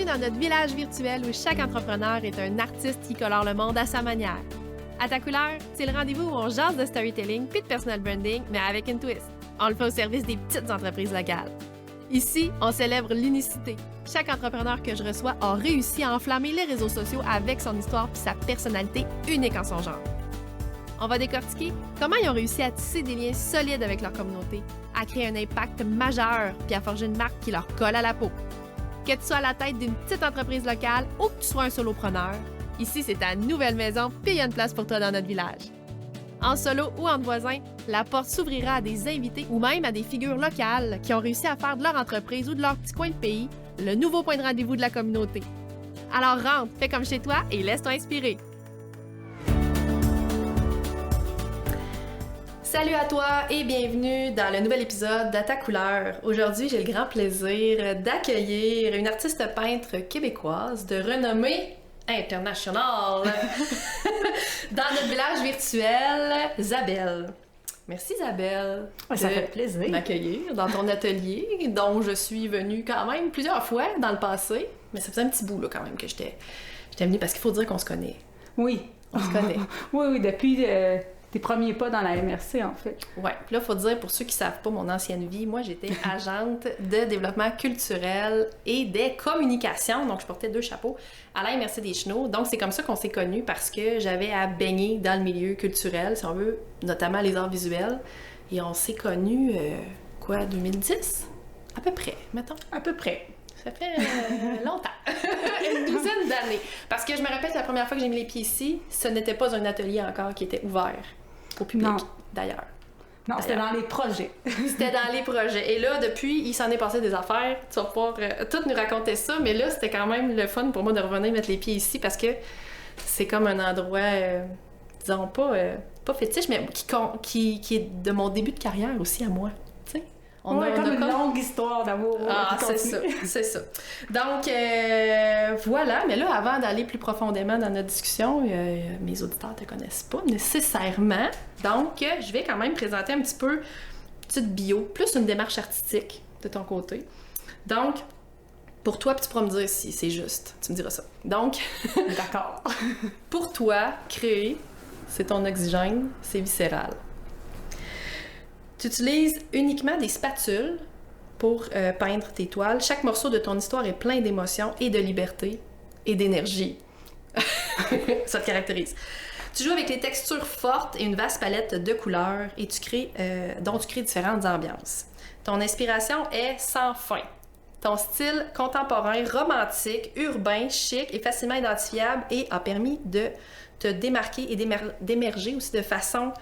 Bienvenue dans notre village virtuel où chaque entrepreneur est un artiste qui colore le monde à sa manière. À ta couleur, c'est le rendez-vous où on jase de storytelling puis de personal branding, mais avec une twist. On le fait au service des petites entreprises locales. Ici, on célèbre l'unicité. Chaque entrepreneur que je reçois a réussi à enflammer les réseaux sociaux avec son histoire puis sa personnalité unique en son genre. On va décortiquer comment ils ont réussi à tisser des liens solides avec leur communauté, à créer un impact majeur puis à forger une marque qui leur colle à la peau. Que tu sois à la tête d'une petite entreprise locale ou que tu sois un solopreneur, ici c'est ta nouvelle maison puis il y a une place pour toi dans notre village. En solo ou entre voisins, la porte s'ouvrira à des invités ou même à des figures locales qui ont réussi à faire de leur entreprise ou de leur petit coin de pays le nouveau point de rendez-vous de la communauté. Alors rentre, fais comme chez toi et laisse-toi inspirer. Salut à toi et bienvenue dans le nouvel épisode d'À ta couleur. Aujourd'hui, j'ai le grand plaisir d'accueillir une artiste peintre québécoise de renommée internationale dans notre village virtuel, Isabelle. Merci Isabelle Ça fait plaisir de m'accueillir dans ton atelier dont je suis venue quand même plusieurs fois dans le passé. Mais ça faisait un petit bout là, quand même que j'étais venue parce qu'il faut dire qu'on se connaît. Oui. On se connaît. Oui, depuis tes premiers pas dans la MRC, en fait. Ouais. Puis là, il faut dire, pour ceux qui savent pas mon ancienne vie, moi, j'étais agente de développement culturel et des communications. Donc, je portais 2 chapeaux à la MRC des Chenaux. Donc, c'est comme ça qu'on s'est connus parce que j'avais à baigner dans le milieu culturel, si on veut, notamment les arts visuels. Et on s'est connus, 2010? À peu près, mettons. À peu près. Ça fait longtemps. Une douzaine d'années. Parce que je me rappelle, la première fois que j'ai mis les pieds ici, ce n'était pas un atelier encore qui était ouvert au public, non. d'ailleurs. Non, c'était dans les projets. C'était dans les projets. Et là, depuis, il s'en est passé des affaires. Tu vas pouvoir tout nous raconter ça. Mais là, c'était quand même le fun pour moi de revenir mettre les pieds ici parce que c'est comme un endroit, disons pas fétiche, mais qui est de mon début de carrière aussi à moi. Tu sais? On a comme une longue histoire d'amour. Ah, c'est ça. Donc, voilà. Mais là, avant d'aller plus profondément dans notre discussion, mes auditeurs te connaissent pas nécessairement. Donc, je vais quand même présenter un petit peu une petite bio, plus une démarche artistique de ton côté. Donc, pour toi, puis tu pourras me dire si c'est juste. Tu me diras ça. Donc, d'accord. Pour toi, créer, c'est ton oxygène, c'est viscéral. Tu utilises uniquement des spatules pour peindre tes toiles. Chaque morceau de ton histoire est plein d'émotions et de liberté et d'énergie. Ça te caractérise. Tu joues avec les textures fortes et une vaste palette de couleurs et dont tu crées différentes ambiances. Ton inspiration est sans fin. Ton style contemporain, romantique, urbain, chic et facilement identifiable et a permis de te démarquer et d'émerger aussi de façon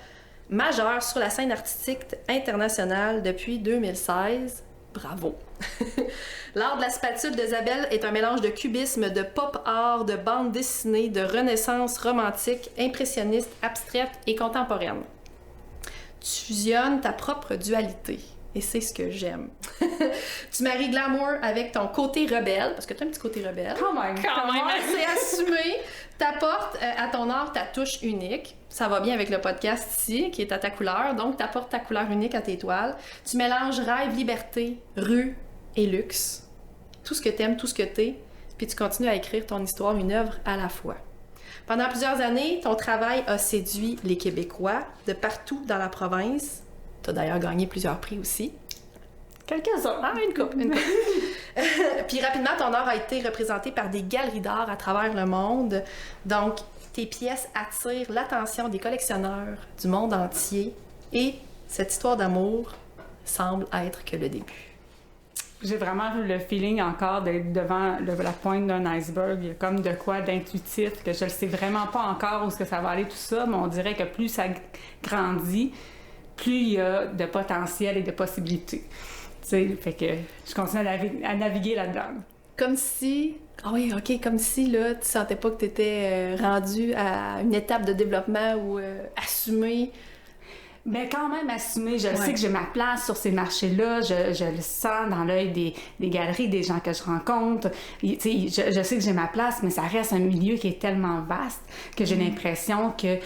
majeure sur la scène artistique internationale depuis 2016. Bravo! L'art de la spatule d'Isabelle est un mélange de cubisme, de pop art, de bande dessinée, de renaissance romantique, impressionniste, abstraite et contemporaine. Tu fusionnes ta propre dualité. Et c'est ce que j'aime. Tu maries glamour avec ton côté rebelle, parce que tu as un petit côté rebelle. Quand même assez assumé. T'apportes à ton art ta touche unique. Ça va bien avec le podcast ici, qui est à ta couleur. Donc, t'apportes ta couleur unique à tes toiles. Tu mélanges rêve, liberté, rue et luxe. Tout ce que t'aimes, tout ce que t'es. Puis tu continues à écrire ton histoire, une œuvre à la fois. Pendant plusieurs années, ton travail a séduit les Québécois de partout dans la province. T'as d'ailleurs gagné plusieurs prix aussi. Quelques-uns. Ah, une coupe. Puis rapidement, ton art a été représenté par des galeries d'art à travers le monde. Donc, tes pièces attirent l'attention des collectionneurs du monde entier. Et cette histoire d'amour semble être que le début. J'ai vraiment le feeling encore d'être devant la pointe d'un iceberg. Il y a comme de quoi d'intuitif, que je ne sais vraiment pas encore où est-ce que ça va aller tout ça, mais on dirait que plus ça grandit, plus il y a de potentiel et de possibilités. Tu sais, fait que je continue à naviguer là-dedans. Comme si... Ah oui, OK, comme si, là, tu sentais pas que tu étais rendu à une étape de développement ou assumé. Mais quand même assumer, je sais que j'ai ma place sur ces marchés-là, je le sens dans l'œil des galeries, des gens que je rencontre. Je sais que j'ai ma place, mais ça reste un milieu qui est tellement vaste que j'ai l'impression que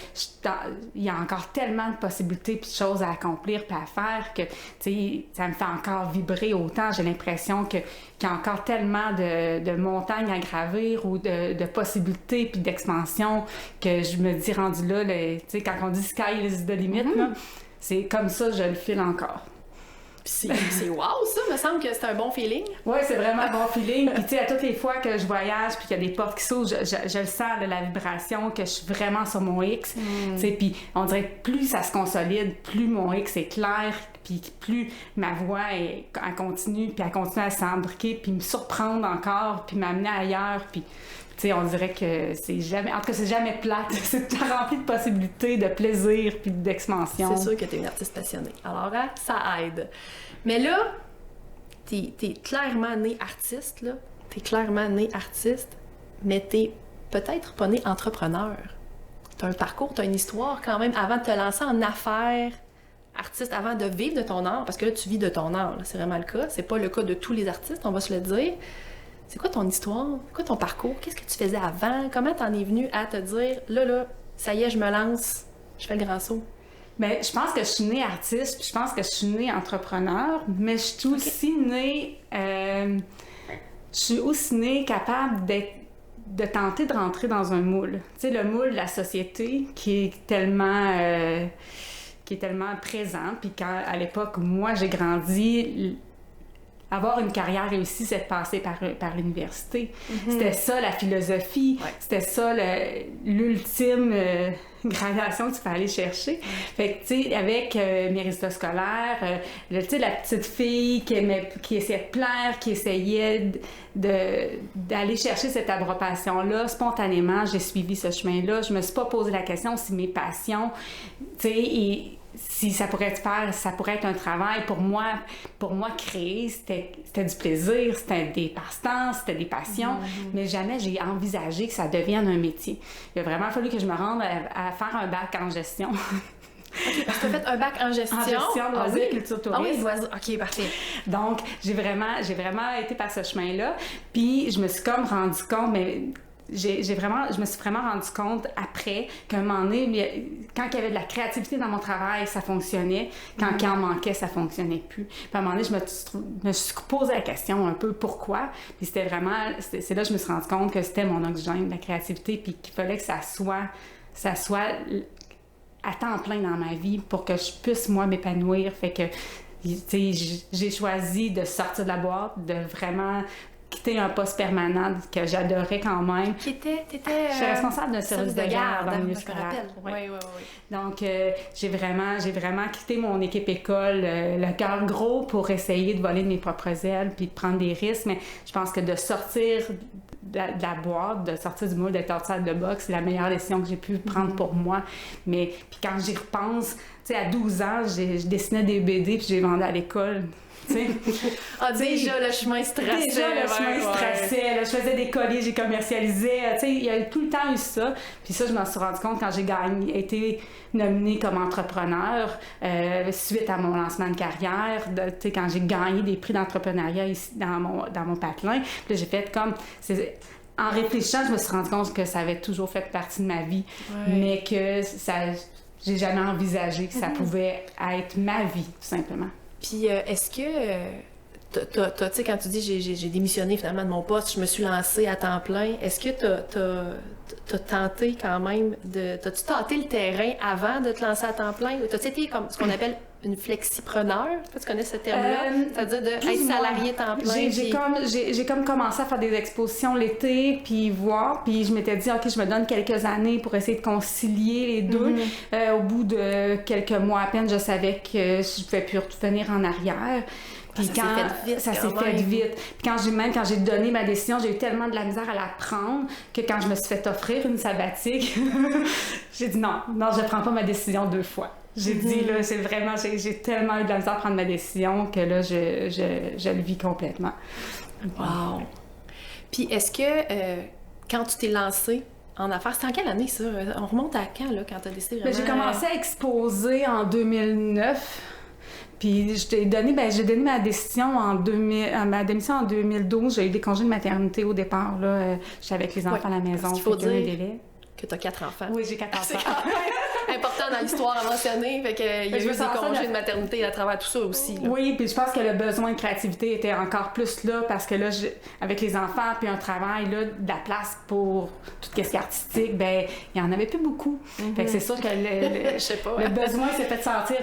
il y a encore tellement de possibilités puis de choses à accomplir puis à faire que ça me fait encore vibrer autant. J'ai l'impression qu'il y a encore tellement de montagnes à gravir ou de possibilités puis d'expansion que je me dis rendu là, quand on dit sky is the limit, là, c'est comme ça je le file encore. C'est wow, ça, me semble que c'est un bon feeling. Oui, c'est vraiment un bon feeling. Puis, tu sais, à toutes les fois que je voyage puis qu'il y a des portes qui s'ouvrent, je le sens, la vibration, que je suis vraiment sur mon X. Tu sais, puis on dirait que plus ça se consolide, plus mon X est clair, puis plus ma voix, elle continue, puis elle continue à s'embriquer, puis me surprendre encore, puis m'amener ailleurs, puis... Tu sais, on dirait que c'est jamais... En tout cas, c'est jamais plate. C'est rempli de possibilités, de plaisir puis d'expansion. C'est sûr que t'es une artiste passionnée. Alors, hein, ça aide. Mais là, t'es clairement née artiste, là. T'es clairement née artiste, mais t'es peut-être pas née entrepreneur. T'as un parcours, t'as une histoire quand même avant de te lancer en affaires artiste, avant de vivre de ton art, parce que là, tu vis de ton art, là. C'est vraiment le cas. C'est pas le cas de tous les artistes, on va se le dire. C'est quoi ton histoire? C'est quoi ton parcours? Qu'est-ce que tu faisais avant? Comment t'en es venue à te dire, là, ça y est, je me lance, je fais le grand saut? Bien, je pense que je suis née artiste, puis je pense que je suis née entrepreneur, mais je suis aussi née... je suis aussi née capable de tenter de rentrer dans un moule. Tu sais, le moule de la société qui est tellement présent, puis quand, à l'époque, moi, j'ai grandi... Avoir une carrière réussie, c'est de passer par l'université. C'était ça, la philosophie. Ouais. C'était ça, l'ultime gradation que tu fallait aller chercher. Fait que, tu sais, avec mes résultats scolaires, tu sais, la petite fille qui essayait de plaire, qui essayait d'aller chercher cette approbation-là, spontanément, j'ai suivi ce chemin-là. Je me suis pas posé la question si mes passions, tu sais, si ça pourrait être un travail pour moi créer, c'était du plaisir, c'était des passe-temps, c'était des passions, mais jamais j'ai envisagé que ça devienne un métier. Il a vraiment fallu que je me rende à faire un bac en gestion. OK, parce que tu as fait un bac en gestion. En gestion, loisirs, culture, tourisme. Ah oui, loisirs. OK, parfait. Donc, j'ai vraiment été par ce chemin-là, puis je me suis comme rendu compte, mais... je me suis vraiment rendu compte après qu'à un moment donné, quand il y avait de la créativité dans mon travail, ça fonctionnait. Quand il en manquait, ça fonctionnait plus. Puis à un moment donné, je me suis posé la question un peu pourquoi. Puis c'est là que je me suis rendu compte que c'était mon oxygène, la créativité, puis qu'il fallait que ça soit à temps plein dans ma vie pour que je puisse, moi, m'épanouir. Fait que, tu sais, j'ai choisi de sortir de la boîte, de vraiment... quitter un poste permanent que j'adorais quand même. Je suis responsable d'un service de garde dans le milieu scolaire. Oui. Donc, j'ai vraiment quitté mon équipe école, le cœur gros pour essayer de voler de mes propres ailes puis de prendre des risques. Mais je pense que de sortir de la boîte, de sortir du moule, d'être hors de salle de boxe, c'est la meilleure décision que j'ai pu prendre pour moi. Mais puis quand j'y repense, tu sais, à 12 ans, je dessinais des BD puis j'ai vendu à l'école. Déjà, le chemin stressait. Là, je faisais des colliers, j'ai commercialisé. Il y a tout le temps eu ça. Puis ça, je m'en suis rendu compte quand j'ai été nominée comme entrepreneur suite à mon lancement de carrière. Quand j'ai gagné des prix d'entrepreneuriat ici dans mon patelin. Puis là, j'ai fait comme... En réfléchissant, je me suis rendu compte que ça avait toujours fait partie de ma vie, mais que j'ai jamais envisagé que ça pouvait être ma vie, tout simplement. Puis, est-ce que, tu sais, quand tu dis j'ai démissionné finalement de mon poste, je me suis lancée à temps plein, est-ce que t'as tenté quand même t'as-tu tenté le terrain avant de te lancer à temps plein? Ou t'as-tu été comme ce qu'on appelle une flexipreneur? Tu connais ce terme-là? C'est-à-dire d'être salarié temps plein? J'ai comme commencé à faire des expositions l'été, puis puis je m'étais dit, OK, je me donne quelques années pour essayer de concilier les deux. Au bout de quelques mois à peine, je savais que je ne pouvais plus revenir en arrière. Puis ça s'est fait vite. Puis quand j'ai donné ma décision, j'ai eu tellement de la misère à la prendre que quand je me suis fait offrir une sabbatique, j'ai dit non, je prends pas ma décision 2 fois. J'ai dit, là, c'est vraiment... J'ai tellement eu de la misère à prendre ma décision que là, je le vis complètement. Wow! Puis est-ce que, quand tu t'es lancée en affaires. C'était en quelle année, ça? On remonte à quand, là, quand tu as décidé vraiment... J'ai commencé à exposer en 2009. Puis j'ai donné ma décision ma démission en 2012. J'ai eu des congés de maternité au départ. Là, j'étais avec les enfants à la maison. Il faut dire un délai. que tu as 4 enfants. Oui, j'ai 4 enfants. C'est important dans l'histoire à mentionner. Fait qu'il y a eu des congés de maternité à travers tout ça aussi. Là. Oui, puis je pense que le besoin de créativité était encore plus là parce que là, avec les enfants puis un travail, là, de la place pour tout ce qui est artistique, ben il n'y en avait plus beaucoup. Fait que c'est sûr que Je sais pas, le besoin s'est fait sentir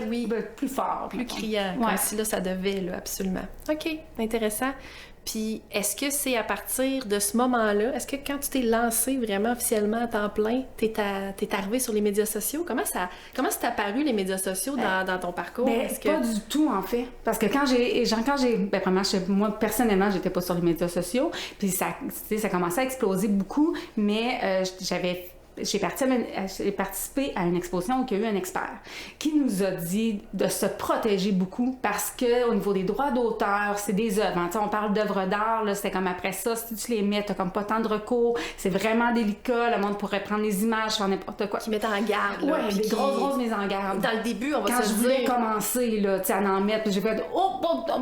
plus fort. Plus criant, comme si là, ça devait, là, absolument. OK, intéressant. Puis, est-ce que c'est à partir de ce moment-là, est-ce que quand tu t'es lancé vraiment officiellement à temps plein, t'es arrivé sur les médias sociaux? Comment c'est apparu les médias sociaux dans ton parcours? Pas du tout, en fait. Parce que premièrement, moi, personnellement, j'étais pas sur les médias sociaux, puis ça commençait à exploser beaucoup, mais j'ai participé à une exposition où il y a eu un expert qui nous a dit de se protéger beaucoup parce que au niveau des droits d'auteur, c'est des œuvres. Hein. On parle d'œuvres d'art, là, c'est comme après ça, si tu les mets, t'as comme pas tant de recours, c'est vraiment délicat, le monde pourrait prendre les images, faire n'importe quoi. Qui mettent en garde. Là, des grosses mises en garde. Dans le début, on va se dire... Quand je voulais commencer, là, à en mettre, j'ai fait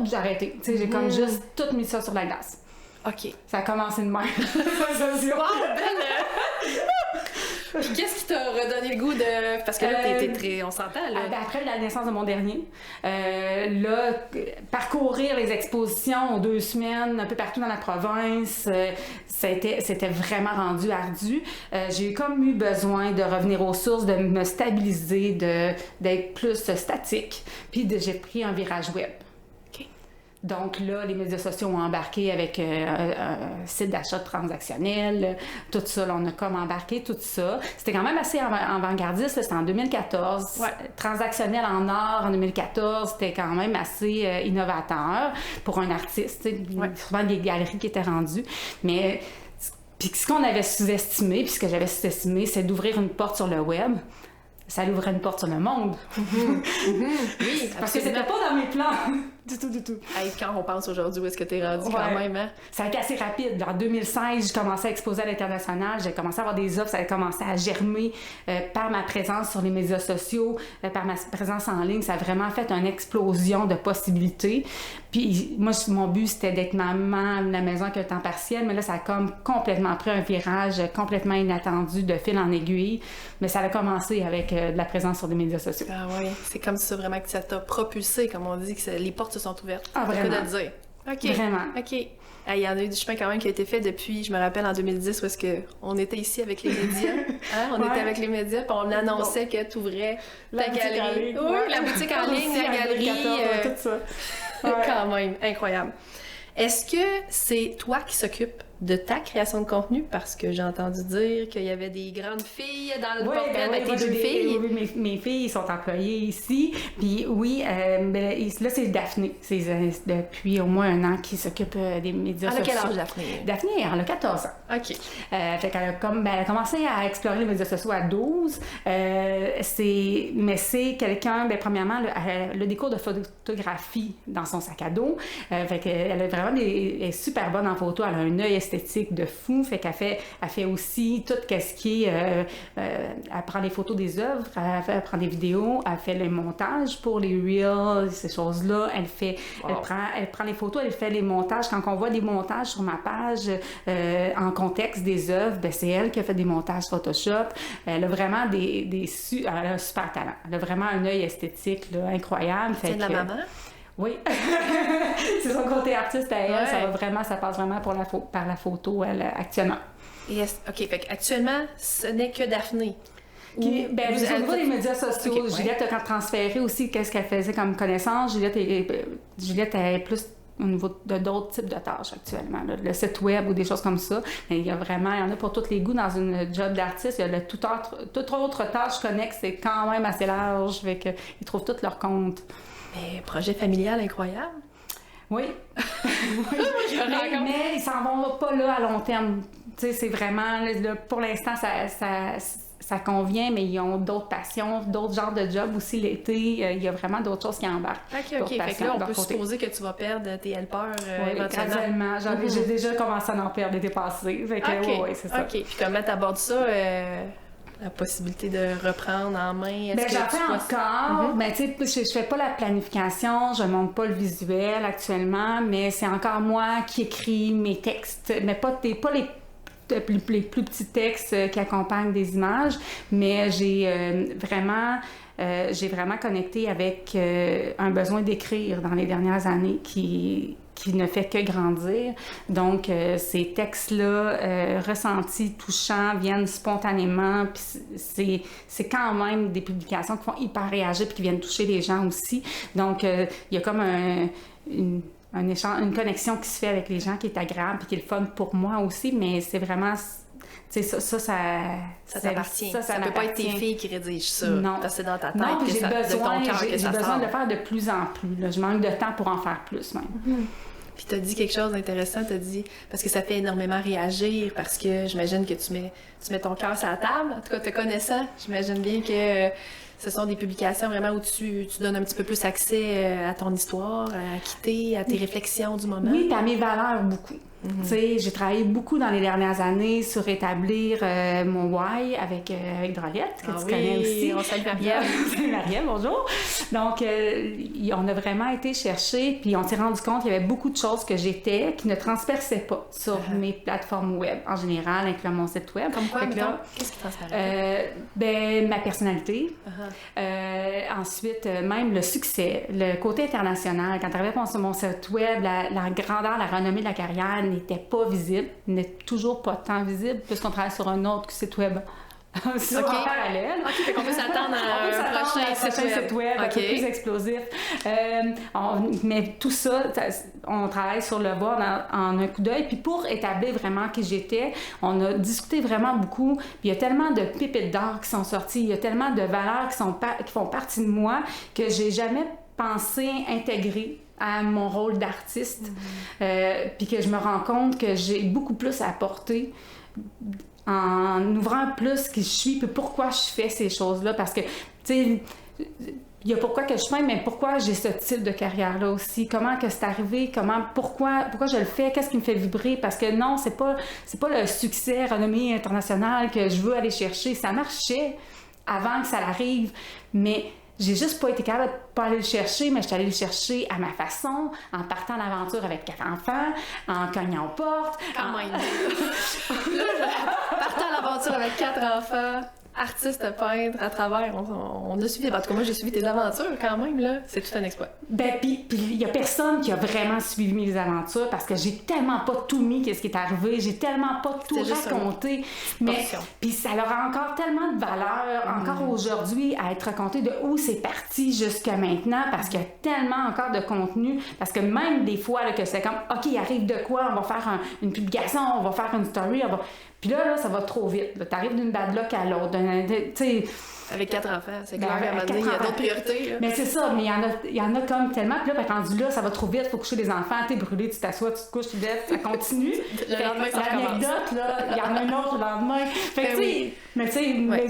j'ai arrêté. J'ai comme juste tout mis ça sur la glace. OK. Ça a commencé de même. Wow, belle! Puis qu'est-ce qui t'a redonné le goût de... Parce que là, t'es très... On s'entend, là. Après la naissance de mon dernier, là, parcourir les expositions aux 2 semaines, un peu partout dans la province, c'était vraiment rendu ardu. J'ai comme eu besoin de revenir aux sources, de me stabiliser, d'être plus statique. Puis j'ai pris un virage web. Donc là, les médias sociaux ont embarqué avec un site d'achat transactionnel, tout ça, là, on a comme embarqué tout ça. C'était quand même assez avant-gardiste, c'était en 2014. Transactionnel en art en 2014, c'était quand même assez innovateur pour un artiste, souvent des galeries qui étaient rendues. Mais puis ce qu'on avait sous-estimé, puis ce que j'avais sous-estimé, c'est d'ouvrir une porte sur le web. Ça ouvrait une porte sur le monde. Oui, parce que c'était pas dans mes plans. Du tout. Hey, quand on pense aujourd'hui, où est-ce que t'es rendu quand même, hein? Ça a été assez rapide. En 2016, j'ai commencé à exposer à l'international. J'ai commencé à avoir des offres. Ça a commencé à germer par ma présence sur les médias sociaux, par ma présence en ligne. Ça a vraiment fait une explosion de possibilités. Puis moi, mon but, c'était d'être maman à la maison avec un temps partiel. Mais là, ça a comme complètement pris un virage complètement inattendu de fil en aiguille. Mais ça a commencé avec de la présence sur les médias sociaux. Ah oui, c'est comme ça vraiment que ça t'a propulsé, comme on dit, que les portes se sont ouvertes. Ah, vraiment? De le dire. OK. Vraiment. OK. Il y en a eu du chemin quand même qui a été fait depuis, je me rappelle, en 2010, où est-ce qu'on était ici avec les médias. Hein? On était avec les médias, puis on annonçait que tu ouvrais ta galerie. Oui, la boutique en ligne, la galerie. Tout ça. Quand même, incroyable. Est-ce que c'est toi qui s'occupe de ta création de contenu? Parce que j'ai entendu dire qu'il y avait des grandes filles dans le portrait. T'es une fille? Oui, mes filles sont employées ici. Puis là, c'est Daphné. C'est depuis au moins 1 an qui s'occupe des médias sociaux. Elle a quel âge, Daphné? Daphné, elle a 14 ans. OK. Fait qu'elle a commencé à explorer les médias sociaux à 12. Mais c'est quelqu'un, premièrement, elle a des cours de photographie dans son sac à dos. Fait qu'elle a vraiment elle est super bonne en photo. Elle a un œil esthétique de fou. Fait qu'elle fait aussi tout ce qui est... elle prend les photos des œuvres, elle prend des vidéos, elle fait le montage pour les reels, ces choses-là. Elle prend les photos, elle fait les montages. Quand on voit des montages sur ma page en contexte des œuvres, c'est elle qui a fait des montages Photoshop. Elle a vraiment elle a un super talent. Elle a vraiment un œil esthétique là, incroyable. C'est de la maman? Oui. C'est son côté artiste à elle. Ça passe vraiment par la photo, elle, actuellement. OK, fait actuellement, ce n'est que Daphné. Au niveau des médias sociaux, Juliette a transféré aussi qu'est-ce qu'elle faisait comme connaissance. Juliette est plus au niveau de d'autres types de tâches actuellement. Là. Le site web ou des choses comme ça. Mais il y en a pour tous les goûts dans une job d'artiste. Il y a toute autre tâche connexe, c'est quand même assez large. Fait qu'ils trouvent tout leur compte. Mais projet familial incroyable. Oui. mais ils s'en vont pas là à long terme. Tu sais, c'est vraiment, là, pour l'instant, ça ça convient, mais ils ont d'autres passions, d'autres genres de jobs aussi l'été. Il y a vraiment d'autres choses qui embarquent. OK. Fait que là, on peut supposer que tu vas perdre tes helpers éventuellement. J'ai déjà commencé à en perdre l'été passé. Fait que, c'est ça. OK. Puis comment t'abordes ça? La possibilité de reprendre en main? J'en fais encore, mais tu sais, je fais pas la planification, je monte pas le visuel actuellement, mais c'est encore moi qui écris mes textes, mais pas les plus petits textes qui accompagnent des images, mais j'ai vraiment connecté avec un besoin d'écrire dans les dernières années qui ne fait que grandir. Donc, ces textes-là, ressentis, touchants, viennent spontanément. Puis c'est quand même des publications qui font hyper réagir puis qui viennent toucher les gens aussi. Donc, il y a comme un échange, une connexion qui se fait avec les gens qui est agréable puis qui est le fun pour moi aussi, mais c'est vraiment... Tu sais, ça t'appartient. Ça peut pas être tes filles qui rédigent ça. Non. C'est dans ta tête. Non, j'ai besoin de le faire de plus en plus. Là. Je manque de temps pour en faire plus, même. Puis t'as dit quelque chose d'intéressant, t'as dit, parce que ça fait énormément réagir, parce que j'imagine que tu mets ton cœur sur la table. En tout cas, te connaissant, j'imagine bien que ce sont des publications vraiment où tu donnes un petit peu plus accès à ton histoire, à quitter, à tes réflexions du moment. Oui, puis à mes valeurs beaucoup. Tu sais, j'ai travaillé beaucoup dans les dernières années sur établir mon why avec Drolette, que tu connais aussi. On salue Marielle. Salut Marielle, bonjour. Donc, on a vraiment été chercher, puis on s'est rendu compte qu'il y avait beaucoup de choses que j'étais qui ne transperçaient pas sur mes plateformes web en général, incluant mon site web. Comme quoi, qu'est-ce qui transparaît? Ma personnalité. Ensuite, même le succès, le côté international. Quand tu arrivais sur mon site web, la grandeur, la renommée de la carrière n'était pas visible, n'est toujours pas tant visible, puisqu'on travaille sur un autre site web. En parallèle. OK, fait qu'on peut s'attendre à un prochain site web un peu plus explosif. Mais tout ça, on travaille sur le bord en un coup d'œil. Puis pour établir vraiment qui j'étais, on a discuté vraiment beaucoup. Puis il y a tellement de pépites d'or qui sont sorties, il y a tellement de valeurs qui font partie de moi que j'ai jamais pensé intégrer à mon rôle d'artiste. Puis que je me rends compte que j'ai beaucoup plus à apporter en ouvrant plus qui je suis, puis pourquoi je fais ces choses-là. Parce que, tu sais, il y a pourquoi que je fais, mais pourquoi j'ai ce type de carrière-là aussi. Comment que c'est arrivé, pourquoi je le fais, qu'est-ce qui me fait vibrer. Parce que non, c'est pas le succès renommé international que je veux aller chercher. Ça marchait avant que ça arrive, mais j'ai juste pas été capable de pas aller le chercher, mais je suis allée le chercher à ma façon, en partant à l'aventure avec 4 enfants, en cognant aux portes. Quand même. Partant à l'aventure avec 4 enfants, artiste peintre à travers, on a suivi, en tout cas moi j'ai suivi tes aventures quand même, là, c'est tout un exploit. Puis il y a personne qui a vraiment suivi mes aventures parce que j'ai tellement pas tout mis qu'est-ce qui est arrivé, j'ai tellement pas tout raconté, mais puis ça leur a encore tellement de valeur encore aujourd'hui à être raconté de où c'est parti jusqu'à maintenant parce qu'il y a tellement encore de contenu, parce que même des fois là, que c'est comme OK, il arrive de quoi, on va faire une publication, on va faire une story, puis là, ça va trop vite. T'arrives d'une bad luck à l'autre. Avec 4 enfants, c'est clair. Il y a d'autres priorités. Là. Mais c'est ça, mais il y en a comme tellement. Puis là, rendu là, ça va trop vite, il faut coucher les enfants, t'es brûlé, tu t'assois, tu te couches, tu te lèves, ça continue. Le lendemain, ça recommence. L'anecdote, là, il y en a une autre le lendemain. Fait que, mais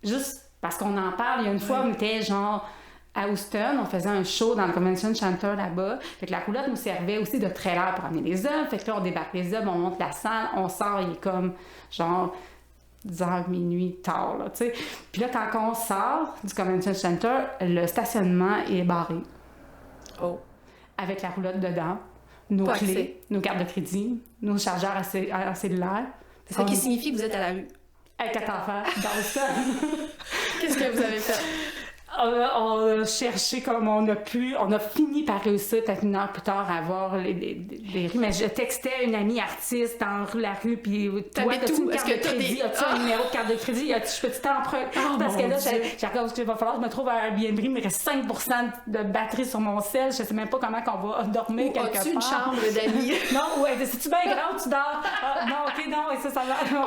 juste parce qu'on en parle, il y a une fois, on était genre à Houston, on faisait un show dans le Convention Center là-bas. Fait que la roulotte nous servait aussi de trailer pour amener les œuvres. Fait que là, on débarque les œuvres, on monte la salle, on sort, il est comme genre 10h, minuit, tard, là, tu sais. Puis là, quand on sort du Convention Center, le stationnement est barré. Oh. Avec la roulotte dedans, nos clés, nos cartes de crédit, nos chargeurs à cellulaire. C'est ça qui signifie que vous êtes à la rue. Avec 4 enfants, dans Houston. Qu'est-ce que vous avez fait? On a cherché comme on a pu. On a fini par réussir peut-être 1 heure plus tard à voir les rues. Mais je textais une amie artiste dans la rue, puis toi, as-tu une carte de crédit? As-tu un numéro de carte de crédit? Je peux-tu t'emprunter? Parce que là, j'ai regardé qu'il va falloir que je me trouve à Airbnb, il me reste 5% de batterie sur mon sel. Je sais même pas comment qu'on va dormir quelque part. As-tu une chambre d'amis? Non, ouais, c'est-tu bien grand, tu dors? Non, OK, non, et ça va.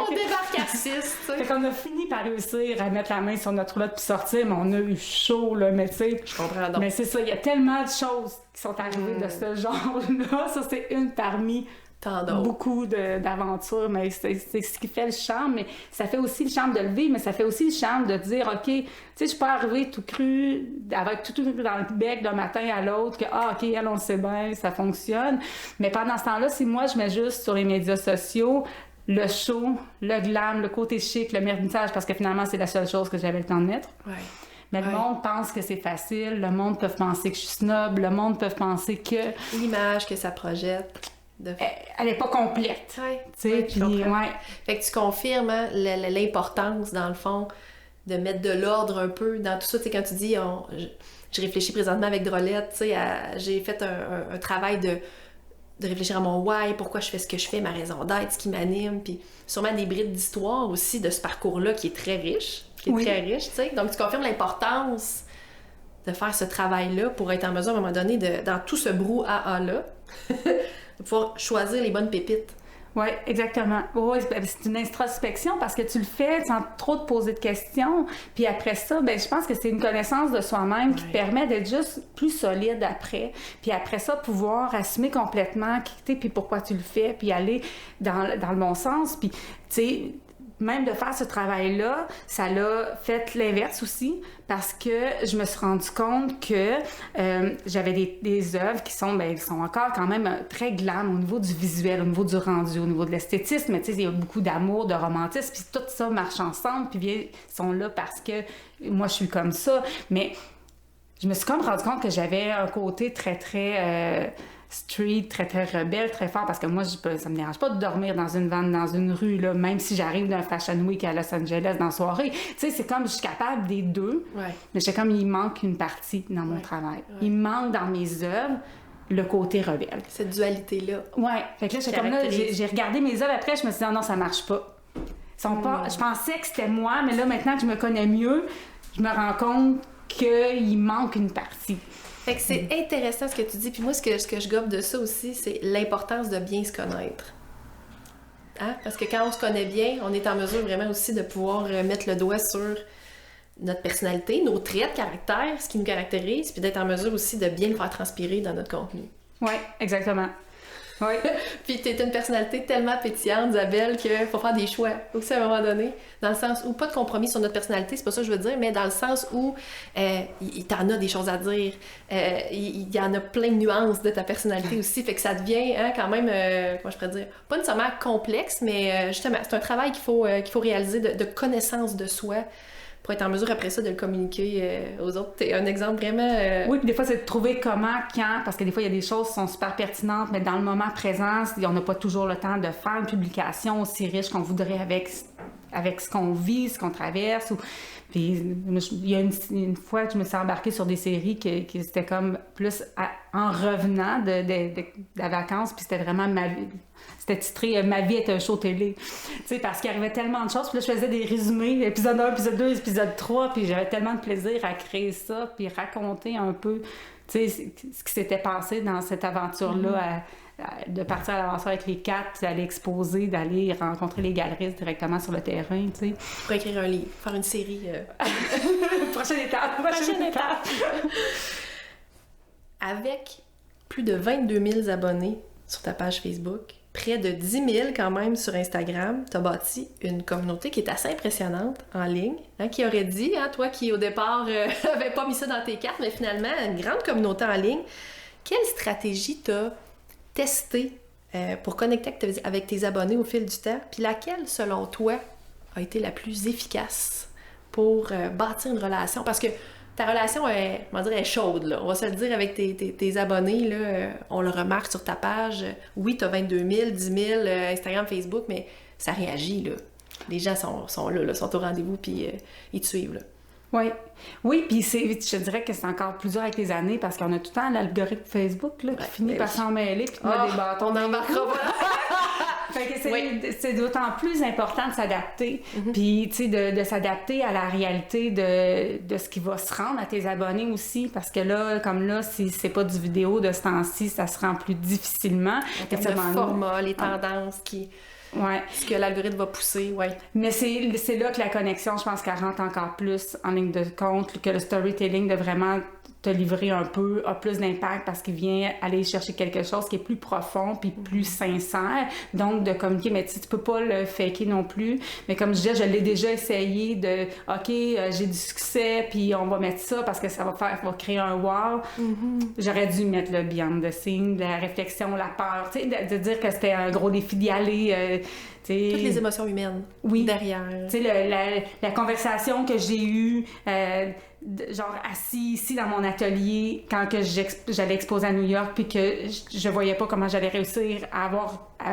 On débarque à 6, tu sais. Fait qu'on a fini par réussir à mettre la main sur notre roulotte puis sortir, mais on a eu chaud, là, mais tu sais. Je comprends donc. Mais c'est ça, il y a tellement de choses qui sont arrivées de ce genre-là. Ça, c'est une parmi Tant d'autres. Beaucoup d'aventures, mais c'est ce qui fait le charme, mais ça fait aussi le charme de le vivre, mais ça fait aussi le charme de dire, OK, tu sais, je peux arriver tout cru, avec tout dans le bec d'un matin à l'autre, que, OK, elle, on le sait bien, ça fonctionne, mais pendant ce temps-là, si moi, je mets juste sur les médias sociaux le show, le glam, le côté chic, le mérissage, parce que finalement, c'est la seule chose que j'avais le temps de mettre. Ouais. Mais le monde pense que c'est facile, le monde peut penser que je suis snob, le monde peut penser que... L'image que ça projette. Elle est pas complète. Ouais, tu sais, puis ouais. Fait que tu confirmes hein, l'importance, dans le fond, de mettre de l'ordre un peu dans tout ça. Tu sais, quand tu dis, je réfléchis présentement avec Drolette, tu sais, j'ai fait un travail de réfléchir à mon why, pourquoi je fais ce que je fais, ma raison d'être, ce qui m'anime, puis sûrement des brides d'histoire aussi de ce parcours-là qui est très riche, très riche, tu sais. Donc, tu confirmes l'importance de faire ce travail-là pour être en mesure, à un moment donné, dans tout ce brouhaha-là, de pouvoir choisir les bonnes pépites. Oui, exactement. Oui, c'est une introspection parce que tu le fais sans trop te poser de questions. Puis après ça, ben je pense que c'est une connaissance de soi-même qui te permet d'être juste plus solide après. Puis après ça, pouvoir assumer complètement qui t'es, puis pourquoi tu le fais, puis aller dans le bon sens. Puis, tu sais, même de faire ce travail-là, ça l'a fait l'inverse aussi, parce que je me suis rendu compte que j'avais des œuvres qui sont encore quand même très glam au niveau du visuel, au niveau du rendu, au niveau de l'esthétisme. Mais tu sais, il y a beaucoup d'amour, de romantisme, puis tout ça marche ensemble, puis ils sont là parce que moi, je suis comme ça. Mais je me suis comme rendu compte que j'avais un côté très, très... street, très, très rebelle, très fort, parce que moi, ça me dérange pas de dormir dans une vanne, dans une rue, là, même si j'arrive d'un Fashion Week à Los Angeles dans la soirée. Tu sais, c'est comme, je suis capable des deux, mais c'est comme, il manque une partie dans mon travail. Il manque dans mes œuvres le côté rebelle. Cette dualité-là. Ouais. Fait que là, j'étais comme là, j'ai regardé mes œuvres après, je me suis dit, non, ça marche pas. Je pensais que c'était moi, mais là, maintenant que je me connais mieux, je me rends compte qu'il manque une partie. Fait que c'est intéressant ce que tu dis. Puis moi, ce que je gobe de ça aussi, c'est l'importance de bien se connaître. Hein? Parce que quand on se connaît bien, on est en mesure vraiment aussi de pouvoir mettre le doigt sur notre personnalité, nos traits de caractère, ce qui nous caractérise, puis d'être en mesure aussi de bien le faire transpirer dans notre contenu. Oui, exactement. Oui. Puis t'es une personnalité tellement pétillante, Isabelle, qu'il faut faire des choix aussi à un moment donné. Dans le sens où, pas de compromis sur notre personnalité, c'est pas ça que je veux dire, mais dans le sens où t'en as des choses à dire. Il y en a plein de nuances de ta personnalité aussi. Fait que ça devient quand même, comment je pourrais dire, pas nécessairement complexe, mais justement, c'est un travail qu'il faut réaliser de connaissance de soi. Pour être en mesure après ça de le communiquer aux autres. T'es un exemple vraiment... Oui, puis des fois, c'est de trouver comment, quand, parce que des fois, il y a des choses qui sont super pertinentes, mais dans le moment présent, on n'a pas toujours le temps de faire une publication aussi riche qu'on voudrait avec ce qu'on vit, ce qu'on traverse. Puis il y a une fois que je me suis embarquée sur des séries qui c'était comme plus en revenant de la vacance, puis c'était vraiment ma vie. C'était titré « Ma vie est un show télé ». Tu sais, parce qu'il arrivait tellement de choses. Puis là, je faisais des résumés, épisode 1, épisode 2, épisode 3, puis j'avais tellement de plaisir à créer ça, puis raconter un peu, tu sais, ce qui s'était passé dans cette aventure-là, de partir à l'aventure avec les 4, puis d'aller exposer, d'aller rencontrer les galeristes directement sur le terrain, tu sais. Pour écrire un livre, faire une série. Prochaine étape. Avec plus de 22 000 abonnés sur ta page Facebook, près de 10 000 quand même sur Instagram, tu as bâti une communauté qui est assez impressionnante en ligne, qui aurait dit, toi qui au départ n'avais pas mis ça dans tes cartes, mais finalement une grande communauté en ligne. Quelle stratégie t'as testé pour connecter avec tes abonnés au fil du temps, puis laquelle, selon toi, a été la plus efficace pour bâtir une relation? Parce que ta relation est chaude, là. On va se le dire avec tes abonnés, là, on le remarque sur ta page. Oui, t'as 22 000, 10 000, Instagram, Facebook, mais ça réagit, là. Les gens sont là, sont au rendez-vous, puis ils te suivent, là. Oui, puis je dirais que c'est encore plus dur avec les années parce qu'on a tout le temps l'algorithme Facebook là, qui finit par s'en mêler puis qui met des bâtons. On n'embarquera pas. Fait que c'est d'autant plus important de s'adapter, puis tu sais, de s'adapter à la réalité de ce qui va se rendre à tes abonnés aussi, parce que là, comme là, si c'est pas du vidéo de ce temps-ci, ça se rend plus difficilement. Le format, les tendances ce que l'algorithme va pousser, Mais c'est là que la connexion, je pense qu'elle rentre encore plus en ligne de compte, que le storytelling de vraiment te livrer un peu a plus d'impact parce qu'il vient aller chercher quelque chose qui est plus profond puis plus sincère. Donc, de communiquer, mais tu peux pas le faker non plus. Mais comme je disais, je l'ai déjà essayé de « OK, j'ai du succès, puis on va mettre ça parce que ça va créer un wow. J'aurais dû mettre le behind the scene, la réflexion, la peur, tu sais, de dire que c'était un gros défi d'y aller. Toutes les émotions humaines derrière. Tu sais, la conversation que j'ai eue, genre assis ici dans mon atelier quand que j'allais exposer à New York, puis que je voyais pas comment j'allais réussir à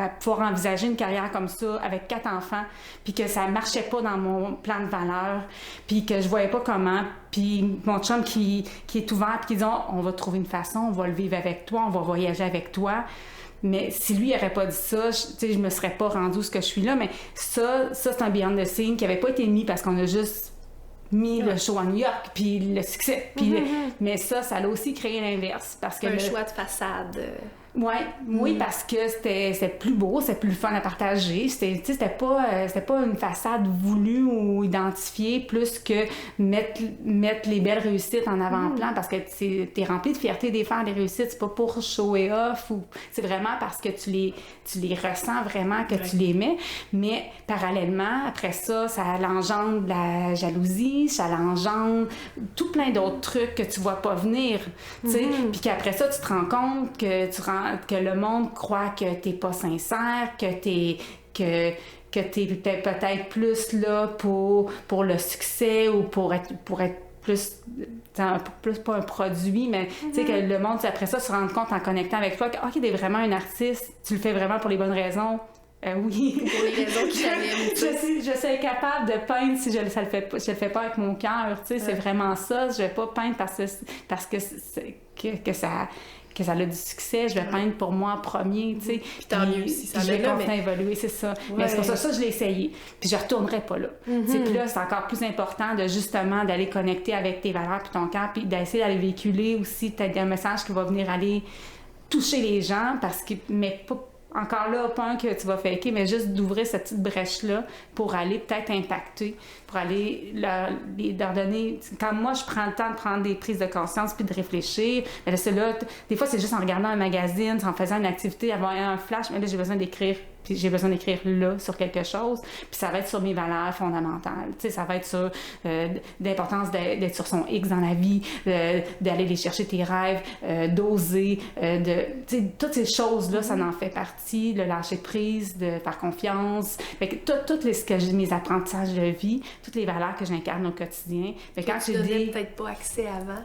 pouvoir envisager une carrière comme ça avec 4 enfants, puis que ça marchait pas dans mon plan de valeur, puis que je voyais pas comment, puis mon chum qui est ouvert, puis qui dit on va trouver une façon, on va le vivre avec toi, on va voyager avec toi. Mais si lui n'aurait pas dit ça, je me serais pas rendue où ce que je suis là. Mais ça c'est un behind the scene qui avait pas été mis parce qu'on a juste mis le show à New York, puis le succès. Puis mais ça a aussi créé l'inverse. Parce que un choix de façade. Oui, parce que c'était plus beau, c'était plus fun à partager. C'était pas une façade voulue ou identifiée plus que mettre les belles réussites en avant-plan parce que t'es rempli de fierté de faire des réussites. C'est pas pour show et off ou c'est vraiment parce que tu les ressens vraiment, que tu les mets. Mais parallèlement, après ça engendre de la jalousie, ça engendre tout plein d'autres trucs que tu vois pas venir. Puis qu'après ça, tu te rends compte que le monde croit que t'es pas sincère, que t'es peut-être plus là pour le succès ou pour être plus pas un produit, mais tu sais que le monde après ça se rend compte en connectant avec toi que OK, t'es vraiment un artiste, tu le fais vraiment pour les bonnes raisons. Oui. Pour les raisons qui t'animent. Je suis incapable de peindre si je le fais pas avec mon cœur, tu sais, c'est vraiment ça. Je vais pas peindre parce que ça a du succès, je vais peindre pour moi en premier, tu sais. Puis tant mieux si ça je vais continuer à évoluer, c'est ça. Mais c'est pour ça je l'ai essayé. Puis je retournerai pas là. Puis là, c'est encore plus important de justement d'aller connecter avec tes valeurs puis ton cœur, puis d'essayer d'aller véhiculer aussi peut-être un message qui va venir aller toucher les gens, mais pas encore là, pas que tu vas faker, mais juste d'ouvrir cette petite brèche-là pour aller peut-être impacter, pour aller leur donner... Quand moi, je prends le temps de prendre des prises de conscience puis de réfléchir, mais là, des fois, c'est juste en regardant un magazine, en faisant une activité, avoir un flash, mais là, j'ai besoin d'écrire. Puis j'ai besoin d'écrire là sur quelque chose, puis ça va être sur mes valeurs fondamentales. Tu sais, ça va être sur l'importance d'être sur son X dans la vie, d'aller les chercher tes rêves, d'oser, tu sais, toutes ces choses-là, ça en fait partie, le lâcher prise, de faire confiance. Fait que mes apprentissages de vie, toutes les valeurs que j'incarne au quotidien. Fait que quand tu n'avais peut-être pas accès avant.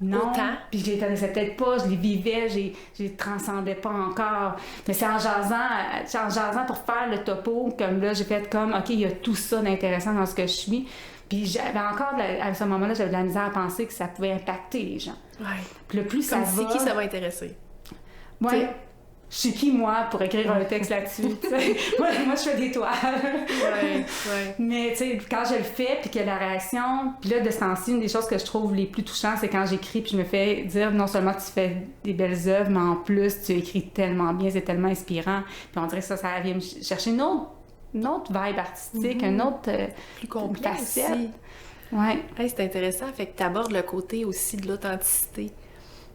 Non, puis je les connaissais peut-être pas, je les vivais, je les transcendais pas encore. Mais c'est en jasant pour faire le topo, comme là, j'ai fait comme, OK, il y a tout ça d'intéressant dans ce que je suis. Puis j'avais encore, à ce moment-là, j'avais de la misère à penser que ça pouvait impacter les gens. Ouais. Puis le plus comme ça va... c'est qui ça va intéresser? Ouais. Je suis qui, moi, pour écrire un texte là-dessus? moi, je fais des toiles. Ouais. Mais, tu sais, quand je le fais, puis que la réaction... Puis là, de ce temps-ci, une des choses que je trouve les plus touchantes, c'est quand j'écris, puis je me fais dire, non seulement tu fais des belles œuvres, mais en plus, tu écris tellement bien, c'est tellement inspirant. Puis on dirait que ça vient me chercher une autre vibe artistique, une autre plus complexe facette. Aussi. Ouais. Hey, c'est intéressant. Fait que tu abordes le côté aussi de l'authenticité.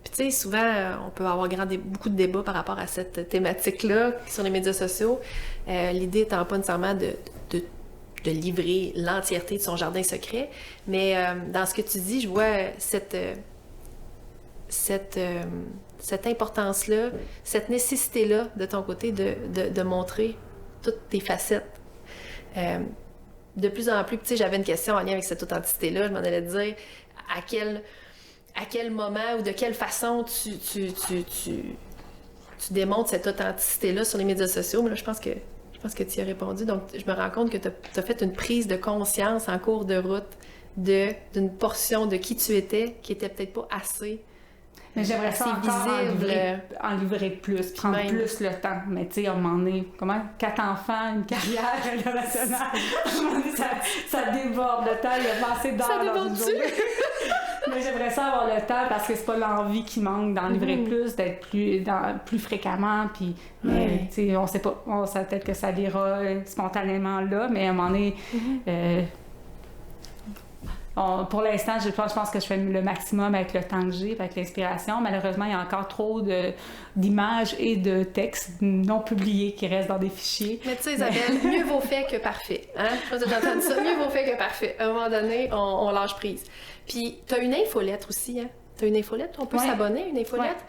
Puis tu sais, souvent, on peut avoir beaucoup de débats par rapport à cette thématique-là sur les médias sociaux. L'idée étant pas nécessairement de livrer l'entièreté de son jardin secret, mais dans ce que tu dis, je vois cette importance-là, cette nécessité-là de ton côté de montrer toutes tes facettes. De plus en plus, tu sais, j'avais une question en lien avec cette authenticité-là, je m'en allais te dire à quel moment ou de quelle façon tu démontres cette authenticité-là sur les médias sociaux. Mais là, je pense que tu y as répondu. Donc, je me rends compte que tu as fait une prise de conscience en cours de route d'une portion de qui tu étais qui était peut-être pas assez. Mais j'aimerais ça encore en livrer plus, prendre plus le temps. Mais tu sais, à un moment donné, 4 enfants, une carrière internationale, à un moment donné, ça déborde le temps, il y a pas assez d'heures dans une journée. Mais j'aimerais ça avoir le temps parce que c'est pas l'envie qui manque d'en livrer plus, d'être plus fréquemment. Puis, mais tu sais, on sait pas, peut-être que ça ira spontanément là, mais à un moment donné, pour l'instant, je pense que je fais le maximum avec le temps que j'ai, avec l'inspiration. Malheureusement, il y a encore trop d'images et de textes non publiés qui restent dans des fichiers. Mais tu sais, Isabelle, mieux vaut fait que parfait. Hein? J'ai entendu ça, mieux vaut fait que parfait. À un moment donné, on lâche prise. Puis, tu as une infolettre aussi, hein? Tu as une infolettre? On peut s'abonner à une infolettre?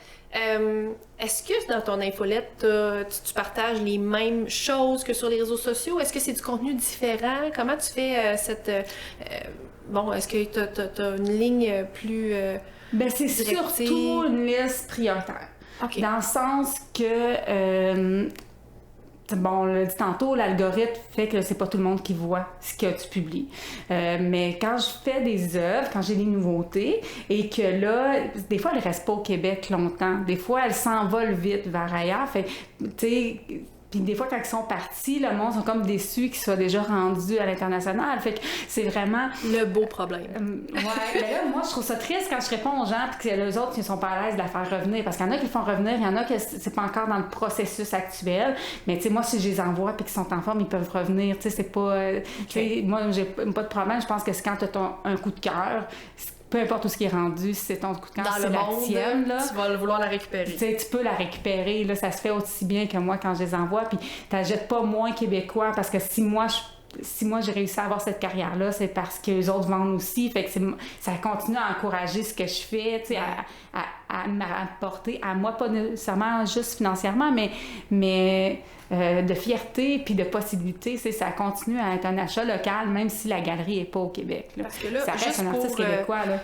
Est-ce que dans ton infolette, tu partages les mêmes choses que sur les réseaux sociaux? Est-ce que c'est du contenu différent? Comment tu fais cette... est-ce que tu as une ligne plus c'est directive? Surtout une liste prioritaire. Okay. Dans le sens que... on l'a dit tantôt, l'algorithme fait que c'est pas tout le monde qui voit ce que tu publies. Mais quand je fais des œuvres, quand j'ai des nouveautés, et que là, des fois, elles restent pas au Québec longtemps. Des fois, elles s'envolent vite vers ailleurs. Fait, tu sais... Puis des fois, quand ils sont partis, le monde sont comme déçus qu'ils soient déjà rendus à l'international. Fait que c'est vraiment... Le beau problème. Mais là, moi, je trouve ça triste quand je réponds aux gens puis que les autres qui sont pas à l'aise de la faire revenir. Parce qu'il y en a qui le font revenir, il y en a qui c'est pas encore dans le processus actuel. Mais tu sais, moi, si je les envoie puis qu'ils sont en forme, ils peuvent revenir. Tu sais, c'est pas... Moi, j'ai pas de problème. Je pense que c'est quand tu as un coup de cœur... Peu importe où ce qui est rendu, si c'est ton coup de cœur, c'est la tienne. Là. Tu vas vouloir la récupérer. Tu peux la récupérer. Là, ça se fait aussi bien que moi quand je les envoie. Puis tu n'achètes pas moins québécois parce que si moi j'ai réussi à avoir cette carrière-là, c'est parce que les autres vendent aussi. Fait que ça continue à encourager ce que je fais, à m'apporter à moi, pas nécessairement juste financièrement, mais de fierté puis de possibilités. Ça continue à être un achat local, même si la galerie n'est pas au Québec. Là. Parce que là, ça reste un artiste québécois. Là.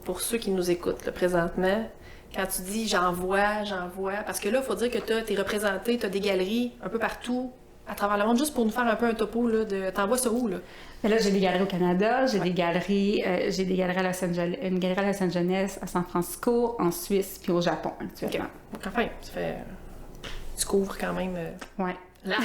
Pour ceux qui nous écoutent là, présentement, quand tu dis j'envoie, parce que là, il faut dire que tu es représenté, tu as des galeries un peu partout à travers le monde, juste pour nous faire un peu un topo, là, t'envoies ça où, là? Mais là, j'ai des galeries au Canada, j'ai des galeries à Los Angeles, une galerie à Los Angeles, à San Francisco, en Suisse, puis au Japon, actuellement. OK. Enfin, tu couvres quand même... Ouais. Large.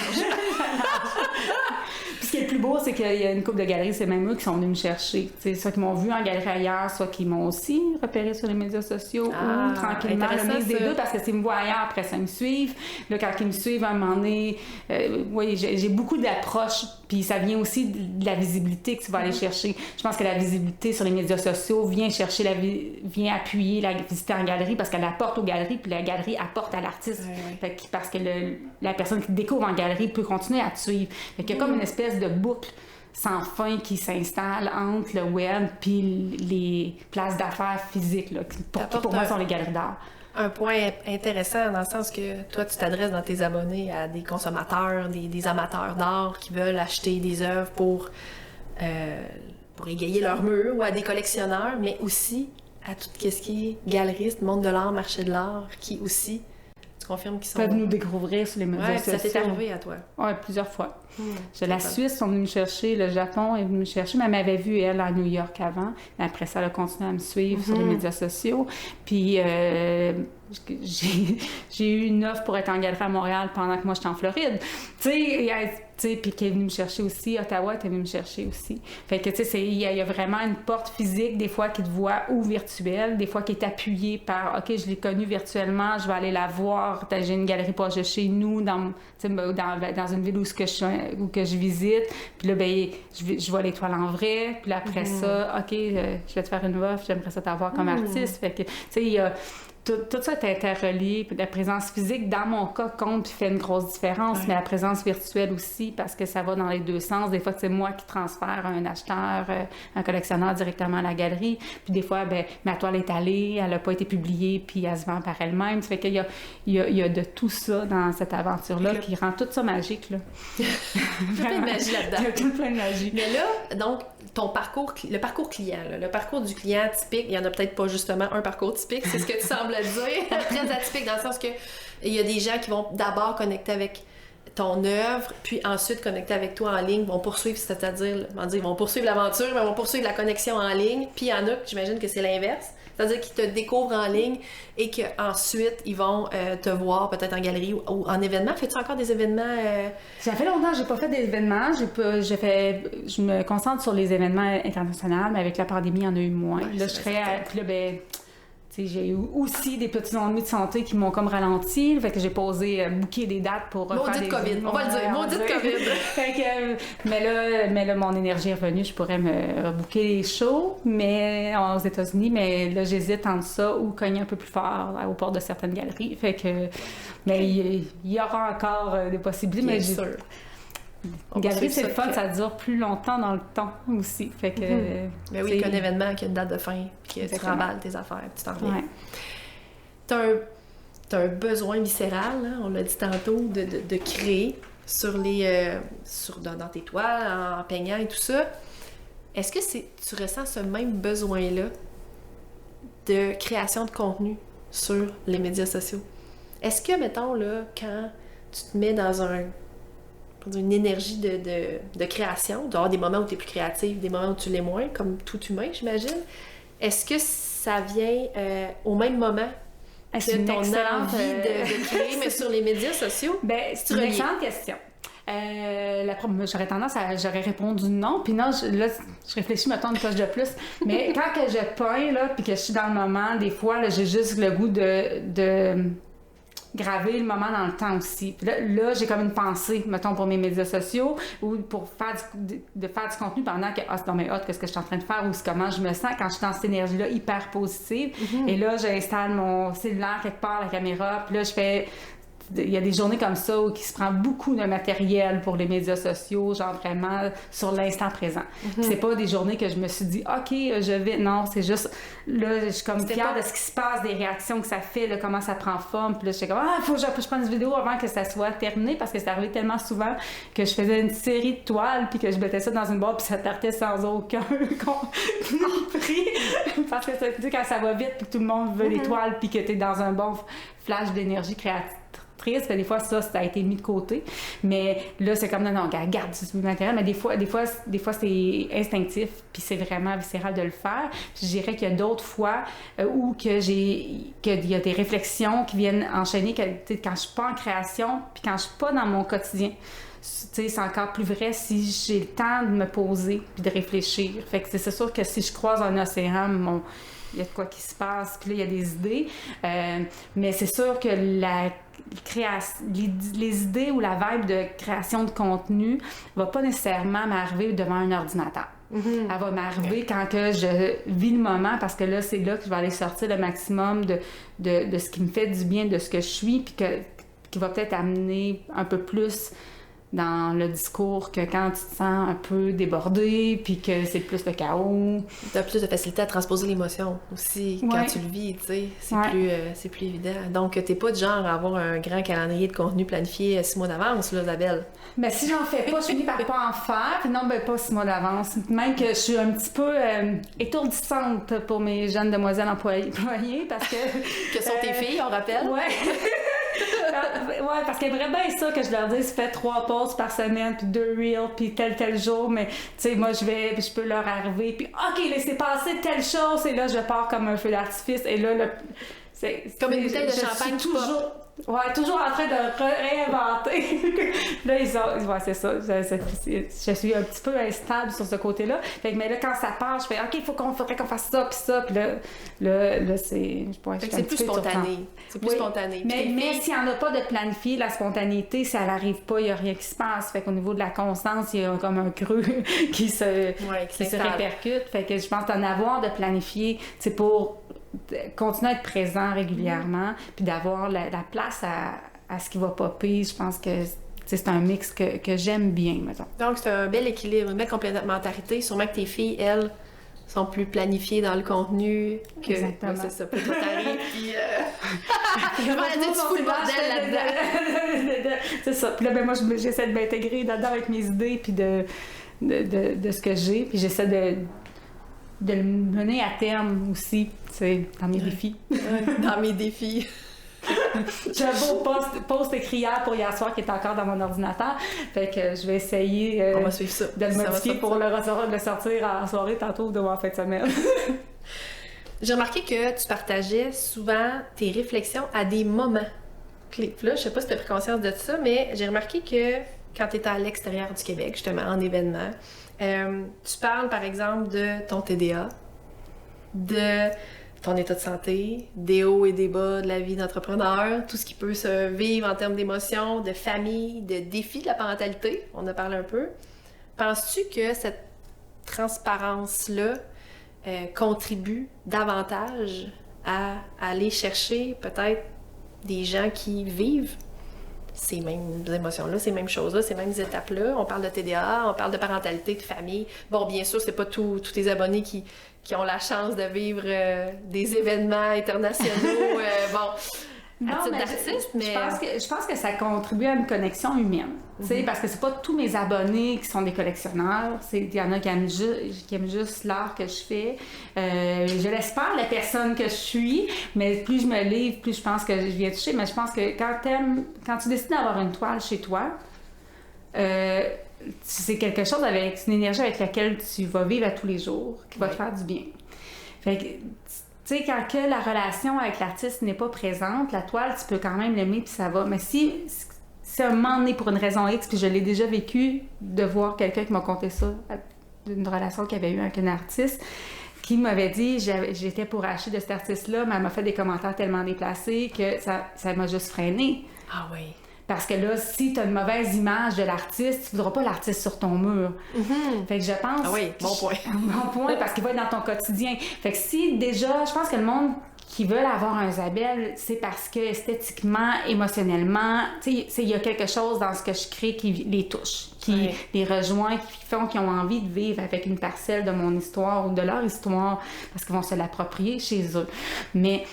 Puis ce qui est le plus beau, c'est qu'il y a une couple de galeries, c'est même eux qui sont venus me chercher. T'sais, soit qui m'ont vu en galerie ailleurs, soit qui m'ont aussi repéré sur les médias sociaux, ou tranquillement le mix des deux, parce que s'ils me voient ailleurs, après ça, ils me suivent. Là, quand ils me suivent, à un moment donné, j'ai beaucoup d'approches, puis ça vient aussi de la visibilité que tu vas aller chercher. Je pense que la visibilité sur les médias sociaux vient vient appuyer la visite en galerie, parce qu'elle apporte aux galeries, puis la galerie apporte à l'artiste. Fait que, parce que la personne qui découvre en galerie peut continuer à te suivre. Fait qu'il y a comme une espèce de boucle sans fin qui s'installe entre le web puis les places d'affaires physiques, là, qui pour moi sont les galeries d'art. Un point intéressant dans le sens que toi, tu t'adresses dans tes abonnés à des consommateurs, des amateurs d'art qui veulent acheter des œuvres pour égayer leur mur, ou à des collectionneurs, mais aussi à tout ce qui est galeriste, monde de l'art, marché de l'art, qui aussi... Tu confirmes qu'ils sont... peuvent nous découvrir sur les médias sociaux. Ça t'est arrivé à toi? Oui, plusieurs fois. La Suisse sont venus me chercher, le Japon est venu me chercher, mais elle m'avait vue, elle, à New York avant. Mais après ça, elle a continué à me suivre sur les médias sociaux. Puis j'ai eu une offre pour être en galerie à Montréal pendant que moi, j'étais en Floride. Tu sais, puis qui est venue me chercher aussi. Ottawa est venue me chercher aussi. Fait que, tu sais, il y a vraiment une porte physique, des fois, qui te voit, ou virtuelle, des fois, qui est appuyée par, OK, je l'ai connue virtuellement, je vais aller la voir. J'ai une galerie proche de chez nous, dans une ville où je visite. Puis là, ben, je vois l'étoile en vrai. Puis là, après ça, OK, je vais te faire une offre, j'aimerais ça t'avoir comme artiste. Fait que, tu sais, il y a... Tout ça est interrelié. Puis la présence physique, dans mon cas, compte puis fait une grosse différence, mais la présence virtuelle aussi, parce que ça va dans les deux sens. Des fois, c'est moi qui transfère un acheteur, un collectionneur directement à la galerie. Puis des fois, ben, ma toile est allée, elle n'a pas été publiée, puis elle se vend par elle-même. Ça fait qu'il y a de tout ça dans cette aventure-là qui rend tout ça magique. Là. Il y a plein de magie là-dedans. Il y a tout plein de magie. Mais là, donc, le parcours client, là, le parcours du client typique, il n'y en a peut-être pas justement un parcours typique, c'est ce que tu sembles dire, très atypique dans le sens que il y a des gens qui vont d'abord connecter avec ton œuvre, puis ensuite connecter avec toi en ligne, vont poursuivre, c'est-à-dire, ils vont poursuivre l'aventure, mais vont poursuivre la connexion en ligne, puis il y en a, j'imagine que c'est l'inverse, c'est-à-dire qu'ils te découvrent en ligne et qu'ensuite, ils vont te voir peut-être en galerie ou en événement. Fais-tu encore des événements? Ça fait longtemps que j'ai pas fait d'événements. Je me concentre sur les événements internationaux, mais avec la pandémie, il y en a eu moins. Ouais, là, je serais... Puis là, ben... j'ai eu aussi des petits ennuis de santé qui m'ont comme ralenti. Fait que j'ai booké des dates pour faire maudite des... COVID, on va le dire, maudite COVID! Fait que, mais là, mon énergie est revenue, je pourrais me rebooker les shows aux États-Unis, mais là, j'hésite entre ça ou cogner un peu plus fort aux portes de certaines galeries. Fait que, mais il y aura encore des possibilités, Bien mais sûr. Une galerie, c'est le fun, ça dure plus longtemps dans le temps aussi. Fait que, Mais oui, qu'un événement qui a une date de fin, puis que tu remballes tes affaires, puis tu t'en reviens. Ouais. T'as un besoin viscéral, hein, on l'a dit tantôt, de créer dans tes toiles, en peignant et tout ça. Est-ce que tu ressens ce même besoin-là de création de contenu sur les médias sociaux? Est-ce que, mettons, là, quand tu te mets dans une énergie de création, d'avoir des moments où tu es plus créatif, des moments où tu l'es moins, comme tout humain, j'imagine, est-ce que ça vient au même moment que ton envie de créer, mais sur les médias sociaux? C'est une excellente question. J'aurais j'aurais répondu non, puis non, je réfléchis, mettons une coche de plus, mais quand que je peins, là, puis que je suis dans le moment, des fois, là, j'ai juste le goût de graver le moment dans le temps aussi. Puis là, j'ai comme une pensée, mettons, pour mes médias sociaux ou pour faire de faire du contenu pendant que c'est dans mes hot, qu'est-ce que je suis en train de faire ou c'est comment je me sens quand je suis dans cette énergie-là hyper positive. Et là, j'installe mon cellulaire quelque part, la caméra, puis là, je fais... Il y a des journées comme ça où il se prend beaucoup de matériel pour les médias sociaux, genre vraiment sur l'instant présent. C'est pas des journées que je me suis dit « OK, je vais... » Non, c'est juste... Là, je suis comme fière de ce qui se passe, des réactions que ça fait, là, comment ça prend forme. Puis là, je suis comme « Ah, il faut que je prenne une vidéo avant que ça soit terminé. » Parce que c'est arrivé tellement souvent que je faisais une série de toiles puis que je mettais ça dans une boîte puis ça partait sans aucun prix. Parce que ça, tu sais, quand ça va vite puis que tout le monde veut les toiles puis que t'es dans un bon flash d'énergie créative, des fois ça a été mis de côté, mais là c'est comme non, garde du matériel, mais des fois c'est instinctif puis c'est vraiment viscéral de le faire. Puis je dirais qu'il y a d'autres fois où qu'il y a des réflexions qui viennent enchaîner quand je suis pas en création puis quand je suis pas dans mon quotidien. C'est encore plus vrai si j'ai le temps de me poser puis de réfléchir. Fait que c'est sûr que si je croise un océan, il y a de quoi qui se passe, puis là, il y a des idées. Mais c'est sûr que les idées ou la vibe de création de contenu va pas nécessairement m'arriver devant un ordinateur. Elle va m'arriver quand que je vis le moment, parce que là, c'est là que je vais aller sortir le maximum de ce qui me fait du bien, de ce que je suis, puis qui va peut-être amener un peu plus dans le discours que quand tu te sens un peu débordé, puis que c'est plus le chaos. Tu as plus de facilité à transposer l'émotion aussi quand tu le vis, tu sais. C'est plus évident. Donc, t'es pas du genre à avoir un grand calendrier de contenu planifié 6 mois d'avance, là, Isabelle? Mais si j'en fais pas, je finis par pas en faire. Puis non, pas 6 mois d'avance. Même que je suis un petit peu étourdissante pour mes jeunes demoiselles employées, parce que... Que sont tes filles, on rappelle? Ouais. Ouais, parce qu'il aimerait bien ça que je leur dise fais 3 posts par semaine, puis 2 reels, puis tel jour, mais tu sais, moi je peux leur arriver, puis OK, laissez passer telle chose, et là je pars comme un feu d'artifice, et là, c'est comme une bouteille de champagne, toujours en train de réinventer. Là, c'est ça. Je suis un petit peu instable sur ce côté-là. Fait que, mais là, quand ça part, je fais OK, faudrait qu'on fasse ça, puis ça, puis là, c'est. C'est plus spontané. C'est plus spontané. Mais s'il n'y en a pas de planifié, la spontanéité, si elle n'arrive pas, il n'y a rien qui se passe. Fait qu'au niveau de la constance, il y a comme un creux qui se répercute. Fait que je pense d'en avoir de planifié, c'est pour continuer à être présent régulièrement, puis d'avoir la place à ce qui va popper. Je pense que c'est un mix que j'aime bien, mettons. Donc, c'est un bel équilibre, une belle complémentarité. Sûrement que tes filles, elles, sont plus planifiées dans le contenu que... Exactement. Ouais, c'est ça, plus t'arrives, puis... Je vais aller dire du fous le bordel là-dedans. C'est ça. Puis là, moi, j'essaie de m'intégrer là-dedans avec mes idées, puis de ce que j'ai, puis j'essaie de le mener à terme aussi, tu sais, dans mes défis. Dans mes défis. J'ai un beau post écrit hier pour hier soir qui est encore dans mon ordinateur. Fait que je vais essayer on va suivre ça. De le modifier pour le sortir en soirée tantôt ou en fin de semaine. J'ai remarqué que tu partageais souvent tes réflexions à des moments clés. Là, je sais pas si tu as pris conscience de ça, mais j'ai remarqué que quand tu étais à l'extérieur du Québec, justement, en événement, tu parles, par exemple, de ton TDA, de ton état de santé, des hauts et des bas de la vie d'entrepreneur, tout ce qui peut se vivre en termes d'émotions, de famille, de défis de la parentalité, on en a parlé un peu. Penses-tu que cette transparence-là contribue davantage à aller chercher peut-être des gens qui vivent ces mêmes émotions-là, ces mêmes choses-là, ces mêmes étapes-là? On parle de TDA, on parle de parentalité, de famille. Bon, bien sûr, c'est pas tous tes abonnés qui ont la chance de vivre des événements internationaux, à titre d'artiste, mais... Je pense que ça contribue à une connexion humaine, parce que c'est pas tous mes abonnés qui sont des collectionneurs, il y en a qui aiment juste l'art que je fais. Je l'espère, la personne que je suis, mais plus je me livre, plus je pense que je viens toucher. Mais je pense que quand tu décides d'avoir une toile chez toi, c'est quelque chose c'est une énergie avec laquelle tu vas vivre à tous les jours, qui va te faire du bien. Fait que, tu sais, quand que la relation avec l'artiste n'est pas présente, la toile, tu peux quand même l'aimer puis ça va. Mais si un moment donné, pour une raison X, puis je l'ai déjà vécu, de voir quelqu'un qui m'a conté ça, d'une relation qu'il avait eue avec une artiste, qui m'avait dit, j'étais pour acheter de cet artiste-là, mais elle m'a fait des commentaires tellement déplacés que ça m'a juste freinée. Ah oui. Parce que là, si tu as une mauvaise image de l'artiste, tu ne voudras pas l'artiste sur ton mur. Fait que je pense... Ah oui, bon point. Bon point, parce qu'il va être dans ton quotidien. Fait que si déjà, je pense que le monde qui veut avoir un Isabelle, c'est parce que esthétiquement, émotionnellement, tu sais, il y a quelque chose dans ce que je crée qui les touche, qui les rejoint, qui font qu'ils ont envie de vivre avec une parcelle de mon histoire ou de leur histoire, parce qu'ils vont se l'approprier chez eux. Mais...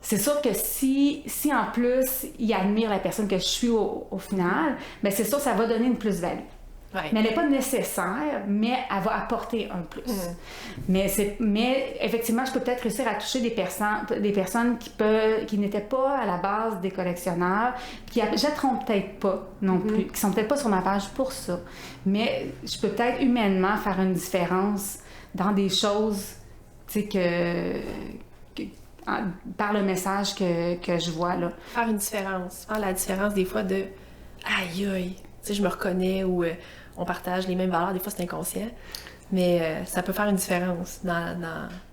c'est sûr que si en plus, ils admirent la personne que je suis au final, bien c'est sûr que ça va donner une plus-value. Ouais. Mais elle n'est pas nécessaire, mais elle va apporter un plus. Mais effectivement, je peux peut-être réussir à toucher des personnes qui n'étaient pas à la base des collectionneurs, qui ne jetteront peut-être pas non plus, qui sont peut-être pas sur ma page pour ça. Mais je peux peut-être humainement faire une différence dans des choses, tu sais, par le message que je vois, là. Faire une différence. Faire la différence, des fois, de « aïe, aïe, tu sais, je me reconnais » ou on partage les mêmes valeurs. Des fois, c'est inconscient. Mais ça peut faire une différence dans...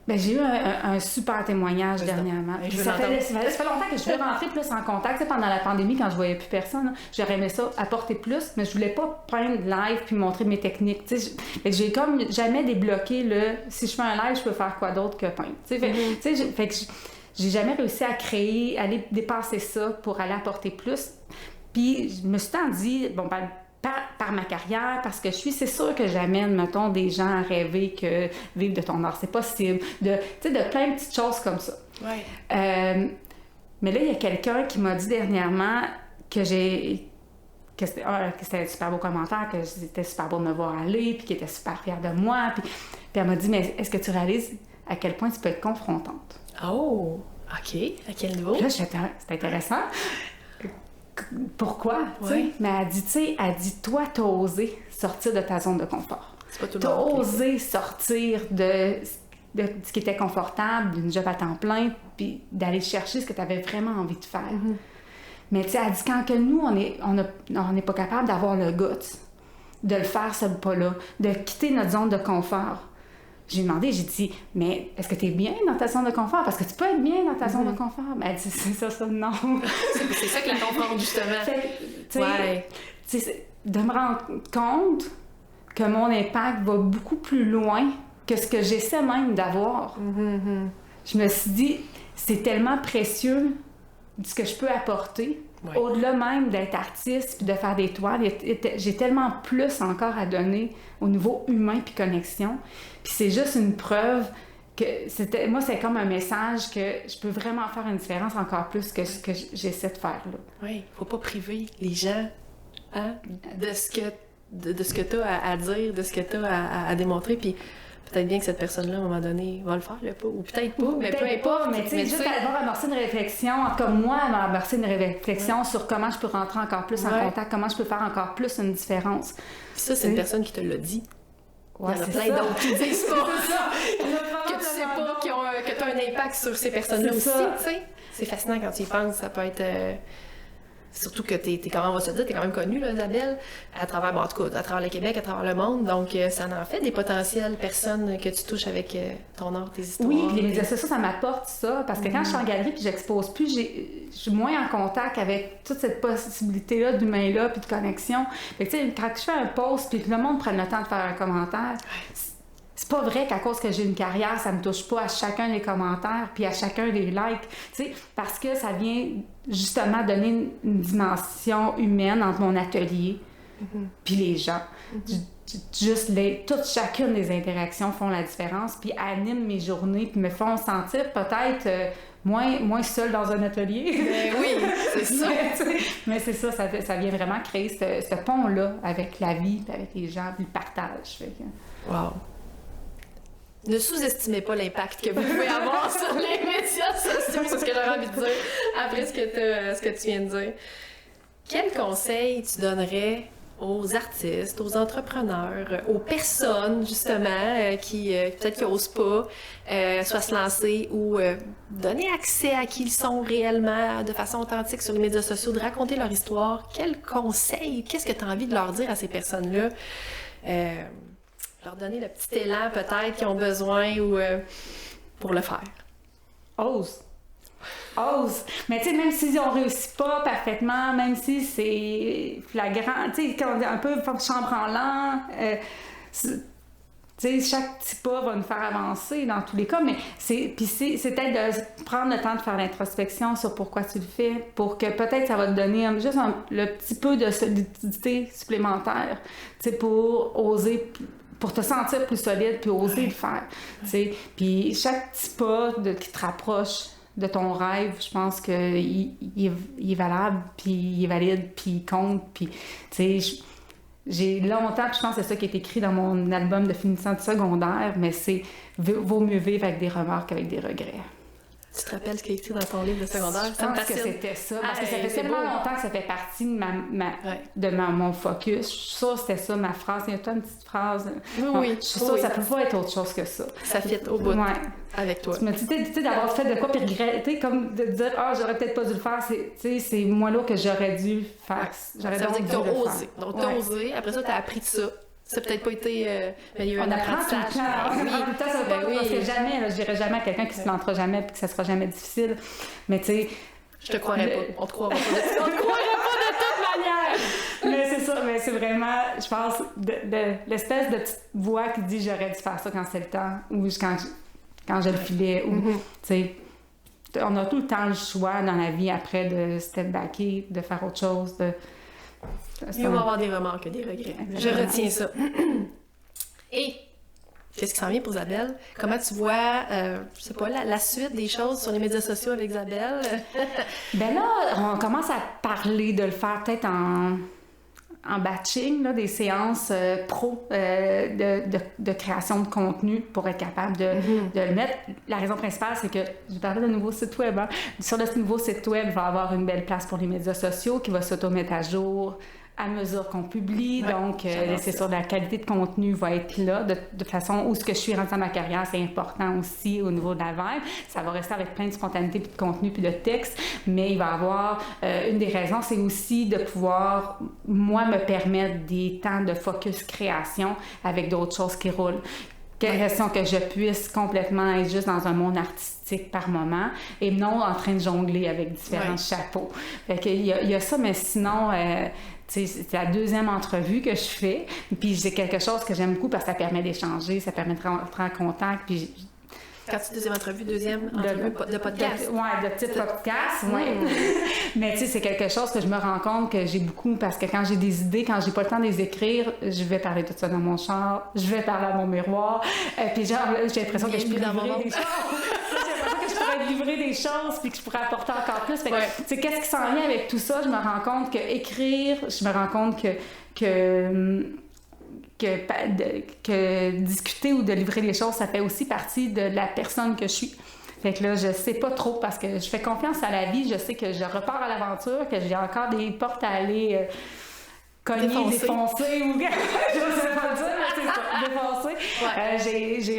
Ben, j'ai eu un super témoignage dernièrement. Ça fait longtemps que je veux rentrer plus en contact. Tu sais, pendant la pandémie, quand je voyais plus personne, j'aurais aimé ça apporter plus, mais je voulais pas peindre live puis montrer mes techniques. Tu sais, j'ai comme jamais débloqué si je fais un live, je peux faire quoi d'autre que peindre. Tu sais, fait que j'ai jamais réussi à créer, aller dépasser ça pour aller apporter plus. Puis je me suis tant dit, bon, ben, par ma carrière, parce que c'est sûr que j'amène, mettons, des gens à rêver que vivre de ton art, c'est possible, tu sais, de plein de petites choses comme ça. Ouais. Mais là, il y a quelqu'un qui m'a dit dernièrement que c'était un super beau commentaire, que c'était super beau de me voir aller, puis qu'il était super fier de moi, puis elle m'a dit, mais est-ce que tu réalises à quel point tu peux être confrontante? Oh, OK. À quel niveau? Là, c'est intéressant. Pourquoi? Ouais. Mais elle dit, toi, t'as osé sortir de ta zone de confort. C'est pas tout le t'as monde. Osé sortir de ce qui était confortable, d'une job à temps plein, puis d'aller chercher ce que tu avais vraiment envie de faire. Mais tu sais, elle dit, quand que nous, on n'est pas capable d'avoir le guts, de le faire, ce pas-là, de quitter notre zone de confort. J'ai demandé, j'ai dit, mais est-ce que tu es bien dans ta zone de confort? Parce que tu peux être bien dans ta zone de confort. Mais elle dit, c'est ça, non. C'est ça que la confort, justement. De me rendre compte que mon impact va beaucoup plus loin que ce que j'essaie même d'avoir. Je me suis dit, c'est tellement précieux ce que je peux apporter. Ouais. Au-delà même d'être artiste puis de faire des toiles, j'ai tellement plus encore à donner au niveau humain puis connexion. Puis c'est juste une preuve que moi, c'est comme un message que je peux vraiment faire une différence encore plus que ce que j'essaie de faire là. Oui, faut pas priver les gens de ce que tu as à dire, de ce que tu as à démontrer. Puis peut-être bien que cette personne-là, à un moment donné, va le faire, ou peut-être pas, mais peu importe. Mais tu sais, juste avoir amorcé une réflexion, comme moi, amorcer une réflexion sur comment je peux rentrer encore plus en contact, comment je peux faire encore plus une différence. Puis ça, c'est une personne qui te l'a dit. Ouais, il y en a plein d'autres qui disent pas que tu sais pas, que tu as un impact sur ces personnes-là aussi, tu sais. C'est fascinant quand tu y penses, ça peut être... Surtout que t'es quand même, on va se dire, t'es quand même connue, là, Isabelle, à travers, bon, en tout cas, à travers le Québec, à travers le monde. Donc, ça en fait des potentielles personnes que tu touches avec ton art, tes histoires. Oui, puis les médias sociaux, ça m'apporte ça. Parce que quand je suis en galerie puis j'expose plus, je suis moins en contact avec toute cette possibilité-là d'humain-là puis de connexion. Fait que, tu sais, quand je fais un post puis que le monde prenne le temps de faire un commentaire, c'est pas vrai qu'à cause que j'ai une carrière, ça me touche pas à chacun des commentaires puis à chacun des likes, tu sais, parce que ça vient justement donner une dimension humaine entre mon atelier puis les gens. Juste toutes chacune des interactions font la différence puis animent mes journées puis me font sentir peut-être moins seule dans un atelier. Mais oui, c'est ça. Mais c'est ça, ça vient vraiment créer ce pont-là avec la vie puis avec les gens puis le partage. Fait que... Wow. Ne sous-estimez pas l'impact que vous pouvez avoir sur les médias sociaux, c'est ce que j'aurais envie de dire après ce que tu viens de dire. Quel conseil tu donnerais aux artistes, aux entrepreneurs, aux personnes, justement, qui peut-être qui n'osent pas soit se lancer ou donner accès à qui ils sont réellement de façon authentique sur les médias sociaux, de raconter leur histoire? Quel conseil, qu'est-ce que tu as envie de leur dire à ces personnes-là? Leur donner le petit élan peut-être qu'ils ont besoin ou pour le faire. Ose. Mais tu sais, même si on réussit pas parfaitement, même si c'est flagrant, tu sais, quand on est un peu chambranlant, tu sais, chaque petit pas va nous faire avancer dans tous les cas, mais c'est peut-être de prendre le temps de faire l'introspection sur pourquoi tu le fais, pour que peut-être ça va te donner juste le petit peu de solidité supplémentaire, tu sais, pour oser, pour te sentir plus solide puis oser le faire, tu sais. Puis chaque petit pas qui te rapproche de ton rêve, je pense qu'il est valable, puis il est valide, puis il compte, puis tu sais, j'ai longtemps, puis je pense que c'est ça qui est écrit dans mon album de finissant de secondaire, mais c'est « Vaut mieux vivre avec des remords qu'avec des regrets ». Tu te rappelles ce qui est écrit dans ton livre de secondaire? Je pense que c'était ça, parce que ça fait tellement longtemps que ça fait partie de mon focus. Je suis sûre que c'était ça, ma phrase. Il y a toi une petite phrase. Oui, je suis sûre que ça peut pas être autre chose que ça. Ça fit au bout avec toi. Tu me dis, tu sais, d'avoir fait de quoi, puis regretter, comme de dire « Ah, j'aurais peut-être pas dû le faire », c'est moi là que j'aurais dû faire. J'aurais ça veut dire que dû le t'as osé. faire. Donc t'as osé, après ça t'as appris de ça. Ça n'a peut-être pas été... mais il y a eu on un apprend tout apprentissage. le temps. En même temps, ça veut pas parce que jamais, là, je dirais jamais à quelqu'un qui se plantera jamais et que ça sera jamais difficile. Mais tu sais... Je te croirais pas. On te croirait pas. On te croirait pas de toute manière. Mais c'est ça, mais c'est vraiment, je pense, de l'espèce de petite voix qui dit j'aurais dû faire ça quand c'est le temps ou quand je le filais. Ou, tu sais, on a tout le temps le choix dans la vie après de step backer, de faire autre chose, Mieux va avoir des remords que des regrets. Je retiens ça. Et qu'est-ce qui s'en vient pour Isabelle? Comment tu vois, je sais pas, la suite des choses sur les médias sociaux avec Isabelle? Ben là, on commence à parler de le faire peut-être en batching, là, des séances pro de création de contenu pour être capable de le mettre. La raison principale, c'est que je parlais d'un nouveau site web. Hein. Sur ce nouveau site web, il va y avoir une belle place pour les médias sociaux qui va s'auto-mettre à jour à mesure qu'on publie. Ouais, donc, c'est sûr, la qualité de contenu va être là. De façon où ce que je suis rendue dans ma carrière, c'est important aussi au niveau de la vibe. Ça va rester avec plein de spontanéité, puis de contenu, puis de texte. Mais il va y avoir... une des raisons, c'est aussi de pouvoir, moi, me permettre des temps de focus création avec d'autres choses qui roulent. Question que je puisse complètement être juste dans un monde artistique par moment et non en train de jongler avec différents chapeaux. Fait qu'il y a ça, mais sinon... c'est la deuxième entrevue que je fais, puis c'est quelque chose que j'aime beaucoup parce que ça permet d'échanger, ça permet de rentrer en contact, puis... Quand tu deuxième entrevue de podcast. De petit podcast, Mais tu sais, c'est quelque chose que je me rends compte que j'ai beaucoup, parce que quand j'ai des idées, quand j'ai pas le temps de les écrire, je vais parler de tout ça dans mon char, je vais parler à mon miroir, puis genre, j'ai l'impression que je peux livrer des choses. Livrer des choses puis que je pourrais apporter encore plus. Fait que, qu'est-ce qui s'en vient avec tout ça? Je me rends compte que écrire, je me rends compte que discuter ou de livrer des choses, ça fait aussi partie de la personne que je suis. Fait que là, je sais pas trop parce que je fais confiance à la vie. Je sais que je repars à l'aventure, que j'ai encore des portes à aller cogner, défoncer ou... je sais pas dire, mais c'est ça, défoncer. Ouais.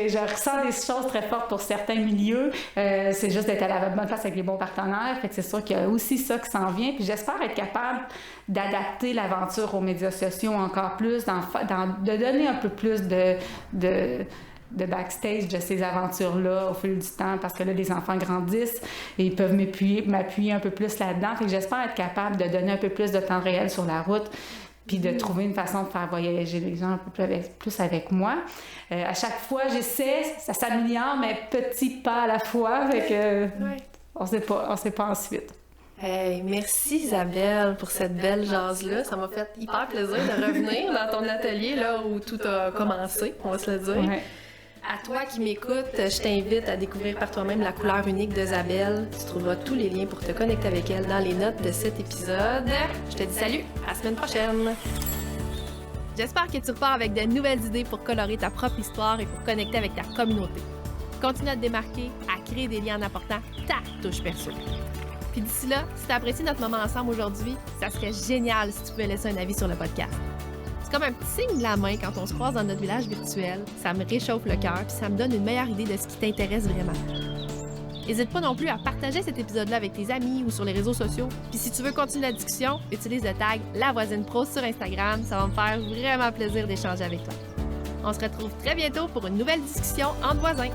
Je ressens des choses très fortes pour certains milieux. C'est juste d'être à la bonne place avec les bons partenaires. Fait que c'est sûr qu'il y a aussi ça qui s'en vient. Puis j'espère être capable d'adapter l'aventure aux médias sociaux encore plus, de donner un peu plus de backstage de ces aventures-là au fil du temps, parce que là, les enfants grandissent et ils peuvent m'appuyer un peu plus là-dedans. Fait que j'espère être capable de donner un peu plus de temps réel sur la route, puis de trouver une façon de faire voyager les gens un peu plus avec moi. À chaque fois, j'essaie, ça s'améliore, mais petit pas à la fois. Fait que on sait pas ensuite. Hey, merci Isabelle pour cette belle jase-là. Ça m'a fait hyper plaisir de revenir dans ton atelier là où tout a commencé, on va se le dire. Ouais. À toi qui m'écoutes, je t'invite à découvrir par toi-même la couleur unique d'Isabelle. Tu trouveras tous les liens pour te connecter avec elle dans les notes de cet épisode. Je te dis salut, à la semaine prochaine! J'espère que tu repars avec de nouvelles idées pour colorer ta propre histoire et pour connecter avec ta communauté. Continue à te démarquer, à créer des liens en apportant ta touche perso. Puis d'ici là, si tu as apprécié notre moment ensemble aujourd'hui, ça serait génial si tu pouvais laisser un avis sur le podcast. C'est comme un petit signe de la main quand on se croise dans notre village virtuel. Ça me réchauffe le cœur puis ça me donne une meilleure idée de ce qui t'intéresse vraiment. N'hésite pas non plus à partager cet épisode-là avec tes amis ou sur les réseaux sociaux. Puis si tu veux continuer la discussion, utilise le tag La Voisine Pro sur Instagram. Ça va me faire vraiment plaisir d'échanger avec toi. On se retrouve très bientôt pour une nouvelle discussion entre voisins.